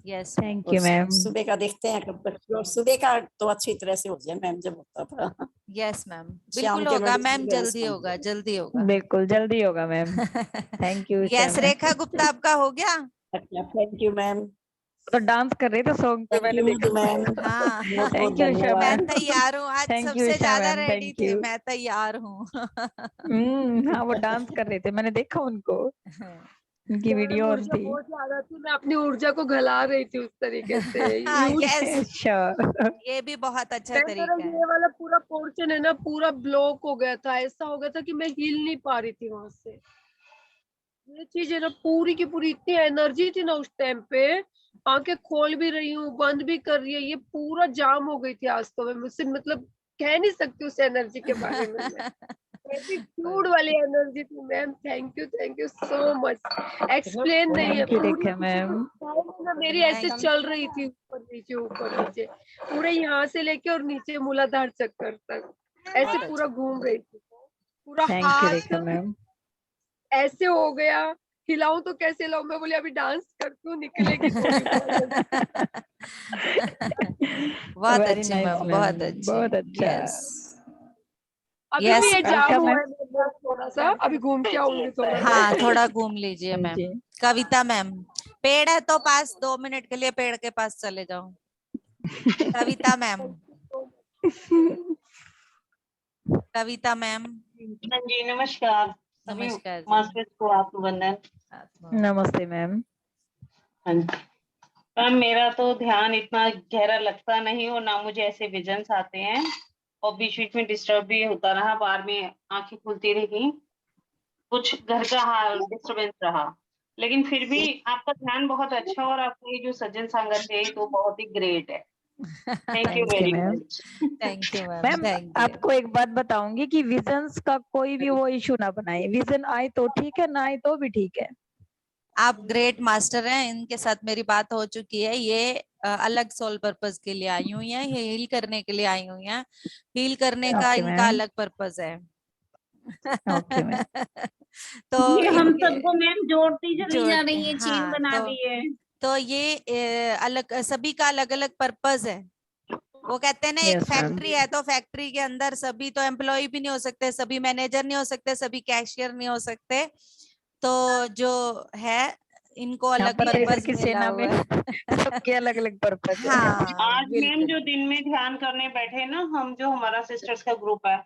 यस थैंक और यू मैम। सुबह का देखते हैं कब तक, और सुबह का तो अच्छी तरह से हो जाए मैम, जब होता था। यस मैम शाम बिल्कुल के होगा मेडिसिन मैम, बैलेंस जल्दी कम होगा, हो जाए। जल्दी होगा। बिल्कुल जल्दी होगा ma'am. Thank you Usha yes ma'am. Rekha Gupta आपका हो गया? अच्छा थैंक यू मैम। तो डांस कर रहे थे सॉन्ग पे, थैंक मैंने यू देखा। मैम, हाँ। बहुत बहुत थैंक यू उषा धन्यवाद। मैं मैम। तैयार हूँ आज, थैंक यू सबसे उषा ज्यादा मैम, रेडी थैंक थे, यू। मैं तैयार हूँ। हाँ वो डांस कर रहे थे, मैंने देखा उनको, उनकी वीडियो ऑन ऊर्जा थी। बहुत ज्यादा थी, मैं अपनी ऊर्जा को गला रही थी उस तरीके से। Yes sure. ये भी बहुत अच्छा मेरा तरीका है। ये वाला पूरा पोर्शन है ना, पूरा ब्लॉक हो गया था, ऐसा हो गया था कि मैं हिल नहीं पा रही थी वहां से। ये चीज है ना, पूरी की पूरी इतनी एनर्जी थी ना उस टाइम पे, आंखें खोल भी रही हूँ, बंद भी कर रही है, ये पूरा जाम हो गई थी आज तो। मैं मुझसे मतलब कह नहीं सकती उस एनर्जी के बारे में। एटीट्यूड वाली एनर्जी थी ma'am. Thank you so much. Explain नहीं है, थैंक यू पूरी रेखा मैम। ना मेरी ऐसे चल रही थी, ऊपर नीचे पूरे, यहाँ से लेके और नीचे मूलाधार चक्कर तक ऐसे पूरा घूम रही थी। पूरा थैंक यू हाथ रेखा मैम। ऐसे हो गया, हिलाऊं तो कैसे हिलाऊं, मैं बोली अभी डांस करती हूँ, निकलेगी थोड़ी बहुत। बहुत वेरी अच्छी नाइस मैम, मैम, बहुत अच्छी। बहुत अच्छा। यस अभी Yes, भी ये जाम वेलकम हुआ मैम। है थोड़ा सा, अभी घूम के आऊंगी थोड़ा। हाँ थोड़ा घूम लीजिए मैम। जी। कविता मैम, पेड़ है तो पास 2 मिनट के लिए पेड़ के पास चले जाओ। कविता मैम। कविता मैम। हाँ जी नमस्कार सभी नमस्कार जी। मास्टर्स को आत्मवंदन। नमस्ते मैम। हाँ जी मैम, मेरा तो ध्यान इतना गहरा लगता नहीं और ना मुझे ऐसे विजन्स आते हैं, और बीच बीच में डिस्टर्ब भी होता रहा, बार में आंखें खुलती रही, कुछ घर का हाल डिस्टर्बेंस रहा, लेकिन फिर भी आपका ध्यान बहुत अच्छा, और आपकी जो सज्जन संगत है तो बहुत ही ग्रेट है। Thank you very ma'am. Much. Thank you ma'am. Ma'am thank you. आपको एक बात बताऊंगी कि विजन्स का कोई भी वो इशू ना बनाए, विजन आए तो ठीक है, ना आए तो भी ठीक है। आप ग्रेट मास्टर हैं, इनके साथ मेरी बात हो चुकी है, ये अलग सोल पर्पस के लिए आई हुई है, ये हील करने के लिए आई हुई है, हील करने का ओके इनका मैम। अलग पर्पस है। Okay ma'am. तो ये हम इनके सबको मैम जोड़ती चली जा रही है, चीज हाँ, बना रही है। तो ये अलग, सभी का अलग अलग पर्पस है। वो कहते हैं ना एक Yes, ma'am. फैक्ट्री है तो फैक्ट्री के अंदर सभी तो एम्प्लॉय भी नहीं हो सकते, सभी मैनेजर नहीं हो सकते, सभी कैशियर नहीं हो सकते, तो जो है इनको यहाँ अलग पर ईश्वर पर्पस की मिला सेना हुआ में है। सबके अलग अलग पर्पस है। हाँ आज मैम बिल्कुल। जो दिन में ध्यान करने बैठे ना, हम जो हमारा सिस्टर्स का ग्रुप है,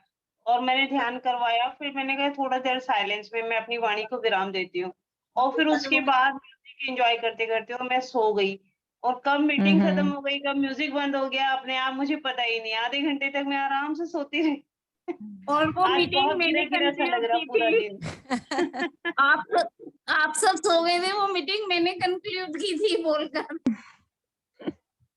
और मैंने ध्यान करवाया, फिर मैंने कहा थोड़ा देर साइलेंस में मैं अपनी वाणी को विराम देती हूँ, और फिर उसके बाद म्यूजिक एंजॉय करते करते और मैं सो गई, और कब मीटिंग खत्म हो गई, कब म्यूजिक बंद हो गया अपने आप मुझे पता ही नहीं, आधे घंटे तक मैं आराम से सोती रही। और वो आज मीटिंग बहुत मैंने गिरा सा लग कंक्लूड रहा की पूरा थी। दिन। आप सब सो गए थे, वो मीटिंग मैंने कंक्लूड की थी बोलकर।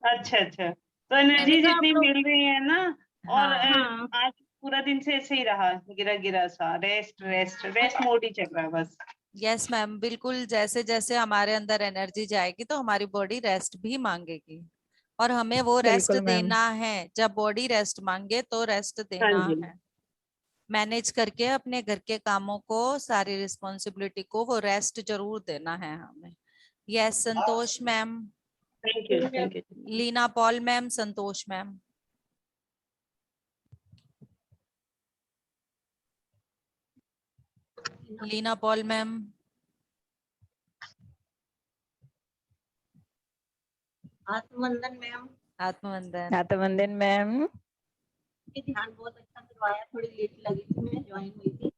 अच्छा अच्छा, तो एनर्जी मैंने कहा आप जितनी लोग मिल रही है ना, और हाँ आज पूरा दिन से ऐसे ही रहा, गिरा गिरा सा, रेस्ट रेस्ट रेस्ट मोड ही चल रहा है बस। यस मैम, बिल्कुल जैसे जैसे हमारे अंदर एनर्जी जाएगी तो हमारी बॉडी रेस्ट भी मांगेगी, और हमें वो रेस्ट बिल्कुल मैम। देना है। जब बॉडी रेस्ट मांगे तो रेस्ट हाँ देना जी। है। मैनेज करके अपने घर के कामों को, सारी रिस्पॉन्सिबिलिटी को वो रेस्ट जरूर देना है हमें। Yes Santosh ma'am, thank you thank you. Leena Paul ma'am, Santosh ma'am. Leena Paul ma'am. आत्मवंदन मैम। आत्मवंदन। आत्मवंदन मैम। ये ध्यान बहुत अच्छा करवाया, थोड़ी लेट लगी थी, मैं ज्वाइन हुई थी,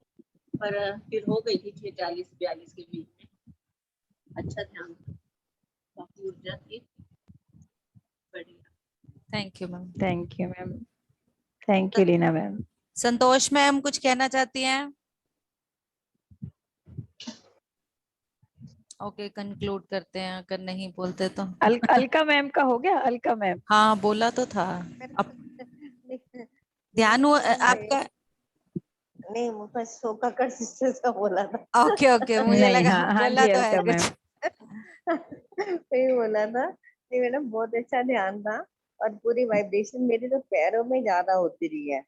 पर फिर हो गई थी 6:40-42 के बीच में। अच्छा ध्यान, काफी ऊर्जा थी, बढ़िया। Thank you ma'am. Thank you ma'am. Thank you Leena ma'am. Santosh ma'am कुछ कहना चाहती हैं? ओके कंक्लूड करते हैं, अगर नहीं बोलते तो। अलका मैम का हो गया? अलका मैम। हाँ बोला तो था। अब ध्यान हुआ आपका? नहीं, मुझे शोका कर सिस्टर्स का बोला था। ओके ओके, मुझे नहीं, लगा हाँ हाँ बोला जी तो है अलका मैम। कुछ। वही बोला था। नहीं मैडम, बहुत अच्छा ध्यान था, और पूरी वाइब्रेशन मेरी तो पैरों में ज्यादा होती रही है।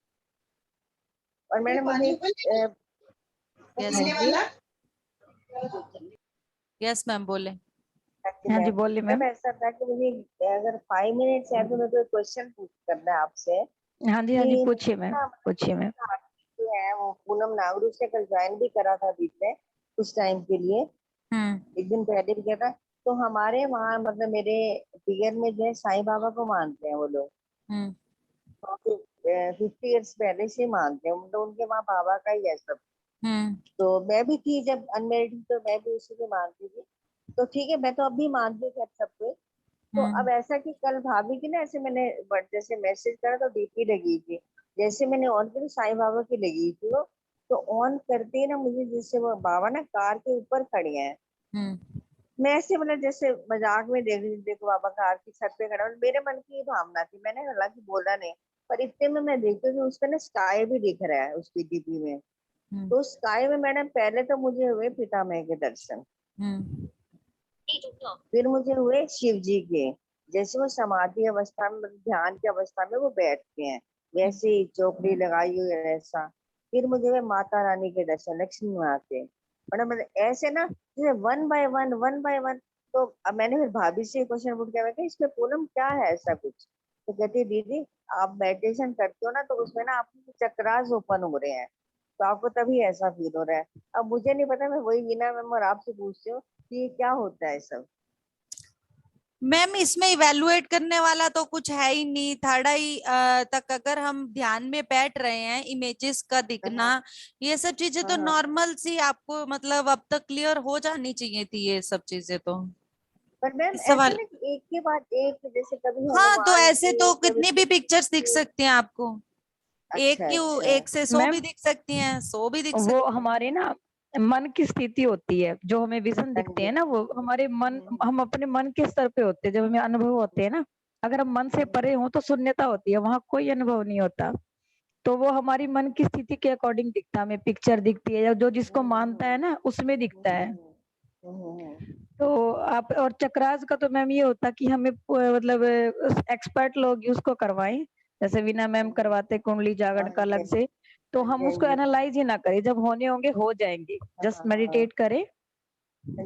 और मैडम मुझे यस मैम बोले। हाँ जी बोलिए मैम। ऐसा था कि मुझे अगर 5 मिनट्स है तो मेरे को एक क्वेश्चन करना है आपसे। हाँ जी पूछिए मैम, पूछिए मैम। जो है वो पूनम नागरू से कल ज्वाइन भी करा था बीच में कुछ टाइम के लिए, एक दिन पहले भी किया था। तो हमारे वहाँ मतलब मेरे पिगर में जो है साईं बाबा को मानते हैं वो लोग, 50 इयर्स पहले से मानते हैं, तो उनके वहाँ बाबा का ही है सब। तो मैं भी थी जब अनमेरिड, तो मैं भी उसी को मानती थी। तो ठीक है, मैं तो अब भी मानती हूँ सब पे। तो अब ऐसा कि कल भाभी की ना ऐसे मैंने जैसे मैसेज करा तो डीपी लगी थी, जैसे मैंने ऑन की साईं बाबा की लगी थी वो, तो ऑन करते ही ना मुझे जैसे वो बाबा ना कार के ऊपर खड़े हैं। मैं ऐसे मतलब जैसे मजाक में देख रही, देखो बाबा कार की छत पे खड़ा, मेरे मन की भावना थी, मैंने हालांकि बोला नहीं, पर इतने में मैं देखती हूँ उसका ना स्काई भी दिख रहा है उसकी डीपी में। तो स्काई में मैडम पहले तो मुझे हुए पितामह के दर्शन, फिर मुझे हुए शिव जी के, जैसे वो समाधि अवस्था में ध्यान की अवस्था में वो बैठते हैं वैसे ही चौकड़ी लगाई हुई है ऐसा। फिर मुझे हुए माता रानी के दर्शन, लक्ष्मी माँ के, मतलब ऐसे ना जैसे वन बाय वन। तो अब मैंने फिर भाभी से क्वेश्चन पूछ किया, मैं इसमें पूनम क्या है ऐसा कुछ? तो कहती दीदी आप मेडिटेशन करते हो ना, तो उसमें ना आपके चक्रास ओपन हो रहे हैं, तो आपको तभी ऐसा फील हो रहा है। अब मुझे नहीं पता, मैं वही वीना मैम और आपसे पूछती हूँ कि ये क्या होता है सब। मैम इसमें इवेलुएट करने वाला तो कुछ है ही नहीं। थर्ड आई तक अगर हम ध्यान में बैठ रहे हैं, इमेजेस का दिखना, ये सब चीजें तो नॉर्मल सी आपको मतलब अब तक क्लियर हो जानी चाहिए थी ये सब चीजें तो। पर मैम ऐसा सवाल ना कि एक के बाद एक, जैसे कभी हाँ तो हनुमान ऐसे की, तो कभी कितनी भी पिक्चर्स दिख सकती हैं आपको। एक अच्छा क्यों, अच्छा एक से 100 मैम भी दिख सकती हैं, 100 भी दिख सकती वो हैं। हमारे ना मन की स्थिति होती है, जो हमें विजन दिखते हैं ना वो हमारे मन, हम अपने मन के स्तर पे होते हैं, जब हमें अनुभव होते हैं ना। अगर हम मन से परे हो तो शून्यता होती है, वहां कोई अनुभव नहीं होता। तो वो हमारी मन की स्थिति के अकॉर्डिंग दिखता है, हमें पिक्चर दिखती है, या जो जिसको मानता है ना उसमें दिखता है। तो आप और चक्रास का तो मैम ये होता कि हमें मतलब एक्सपर्ट लोग उसको करवाएं, जैसे वीना मैम करवाते कुंडली जागरण का अलग से। तो हम उसको एनालाइज ही ना करें, जब होने होंगे हो जाएंगे, जस्ट मेडिटेट करें।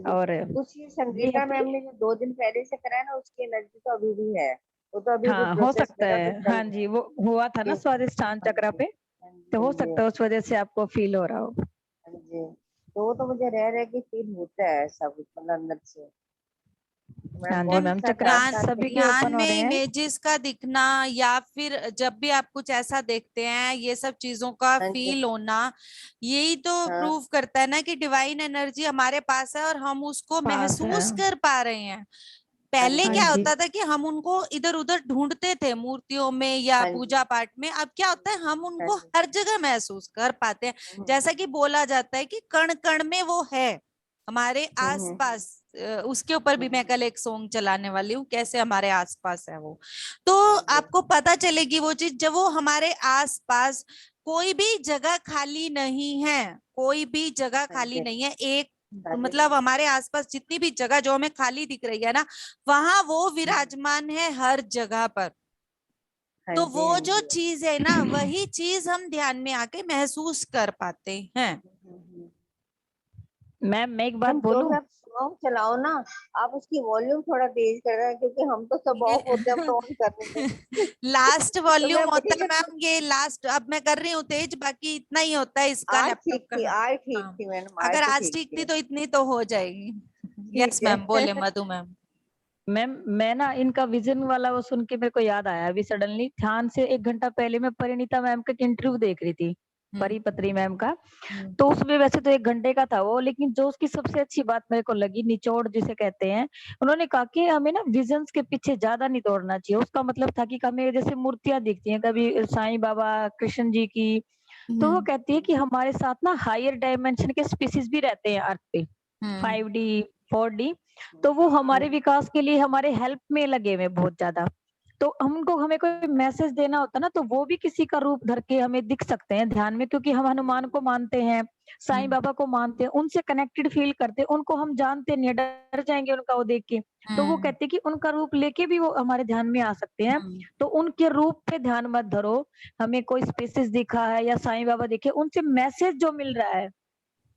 और कुछ ये संगीता मैम ने जो 2 दिन पहले से कराया ना, उसकी एनर्जी तो अभी भी है। वो तो अभी भी हाँ हो प्रोसेस सकता मेरा है, तो चल हाँ जी, वो हुआ था ना जी। स्वादिष्टान हाँ चक्र जी, पे, हाँ जी, तो हो हाँ जी, सकता है उस वजह से आपको फील हो रहा हो। हाँ जी। तो वो तो मुझे रह के फील होता है ऐसा कुछ, मतलब अंदर से। हाँ मैम जी बहुत मैम मैम, अच्छा था, चक्रांत अच्छा सभी के थे। ध्यान ओपन हो में रहे हैं। इमेजेस का दिखना या फिर जब भी आप कुछ ऐसा देखते हैं, ये सब चीजों का हाँ जी, फील होना, यही तो हाँ प्रूव करता है ना कि डिवाइन एनर्जी हमारे पास है और हम उसको पास है। महसूस कर पा रहे हैं। हाँ पहले जी, क्या हाँ जी, होता था कि हम उनको इधर उधर ढूंढते थे मूर्तियों में या हाँ जी, पूजा पाठ में, अब क्या होता है हम हाँ उनको जी। हर जगह महसूस कर पाते हैं। जैसा कि बोला जाता है कि कण कण में वो है हमारे आसपास। उसके ऊपर भी मैं कल एक सॉन्ग चलाने वाली हूँ, कैसे हमारे आसपास है वो। तो आपको पता चलेगी वो चीज जब वो हमारे आसपास, कोई भी जगह खाली नहीं है, कोई भी जगह हाँ खाली जी, नहीं है। एक हाँ जी, मतलब हमारे आसपास जितनी भी जगह जो हमें खाली दिख रही है ना, वहां वो विराजमान है हर जगह पर। हाँ तो जी, वो हाँ जो जी। चीज है ना, वही चीज हम ध्यान में आके महसूस कर पाते हैं। मैम मैं एक बात मैम जो बोलूं। भी आप सॉन्ग चलाओ ना, आप उसकी वॉल्यूम थोड़ा तेज कर रहे हैं, क्योंकि हम तो सब ये ऑफ होते हैं, हम तो ऑन कर देते हैं। लास्ट तो वॉल्यूम मैं होता है वही मैम, ये लास्ट अब मैं कर रही हूँ तेज, बाकी इतना ही होता है इसका आज लैपटॉप ठीक का। थी, आज ठीक हाँ, थी मैडम, आज अगर तो आज ठीक ठीक थी थी। तो इतनी तो हो जाएगी। यस ठीक है। मैम, बोले मधु मैम। मैम मैं ना इनका विजन वाला वो सुन के मेरे को याद आया अभी सडनली, ध्यान से 1 घंटा पहले मैं परिणीता मैम का इंटरव्यू देख रही थी, परिपत्री मैम का। तो उसमें वैसे तो 1 घंटे का था वो, लेकिन जो उसकी सबसे अच्छी बात मेरे को लगी, निचोड़ जिसे कहते हैं, उन्होंने कहा कि हमें ना विजन्स के पीछे ज्यादा नहीं दौड़ना चाहिए। उसका मतलब था कि हमें जैसे मूर्तियां दिखती हैं कभी साईं बाबा, कृष्ण जी की, तो वो कहती है कि हमारे साथ ना हायर डायमेंशन के स्पीसीज भी रहते हैं अर्थ पे, 5D 4D, तो वो हमारे विकास के लिए हमारे हेल्प में लगे हुए बहुत ज्यादा। तो हमको हमें कोई मैसेज देना होता ना, तो वो भी किसी का रूप धर के हमें दिख सकते हैं ध्यान में, क्योंकि हम हनुमान को मानते हैं, साईं बाबा को मानते हैं, उनसे कनेक्टेड फील करते हैं, उनको हम जानते नहीं, डर जाएंगे उनका वो देख के। तो वो कहते हैं कि उनका रूप लेके भी वो हमारे ध्यान में आ सकते हैं। तो उनके रूप पे ध्यान मत धरो, हमें कोई स्पेसिस दिखा है या साईं बाबा दिखे, उनसे मैसेज जो मिल रहा है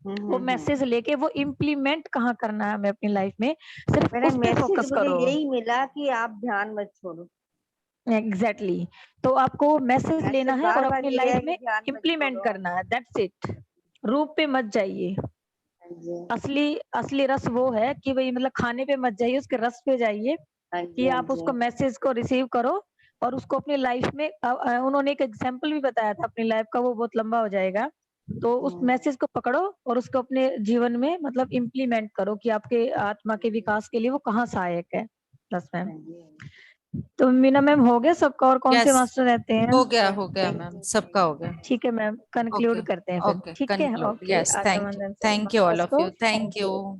वो मैसेज लेके वो इम्प्लीमेंट कहाँ करना है हमें अपनी लाइफ में, सिर्फ मेरा उस पे मैसेज फोकस मुझे करो। यही मिला कि आप ध्यान मत छोड़ो। एग्जैक्टली तो आपको मैसेज लेना मैसेज है और बार बार अपनी ये लाइफ है कि में ध्यान मत इम्प्लीमेंट छोड़ो। करना है, दैट्स इट। रूप पे मत जाइए। हाँ जी, असली असली रस वो है कि वही मतलब खाने पे मत जाइए, उसके रस पे जाइए, हाँ कि जी, हाँ आप जी। उसको मैसेज को रिसीव करो और उसको अपनी लाइफ में उन्होंने एक एग्जाम्पल भी बताया था अपनी लाइफ का, वो बहुत लंबा हो जाएगा। तो उस मैसेज को पकड़ो और उसको अपने जीवन में मतलब इम्प्लीमेंट करो कि आपके आत्मा के विकास के लिए वो कहाँ सहायक है। बस मैम। हाँ जी, तो मीना मैम हो गया सबका, और कौन से यस, मास्टर रहते हैं? हो गया मैम, सबका हो गया। ठीक है मैम, ओके कंक्लूड करते हैं फिर। ओके, ठीक है, कंक्लूड। ओके, यस, आत्मवंदन से थैंक यू ऑल ऑफ नमस्ते, you, thank thank you. You.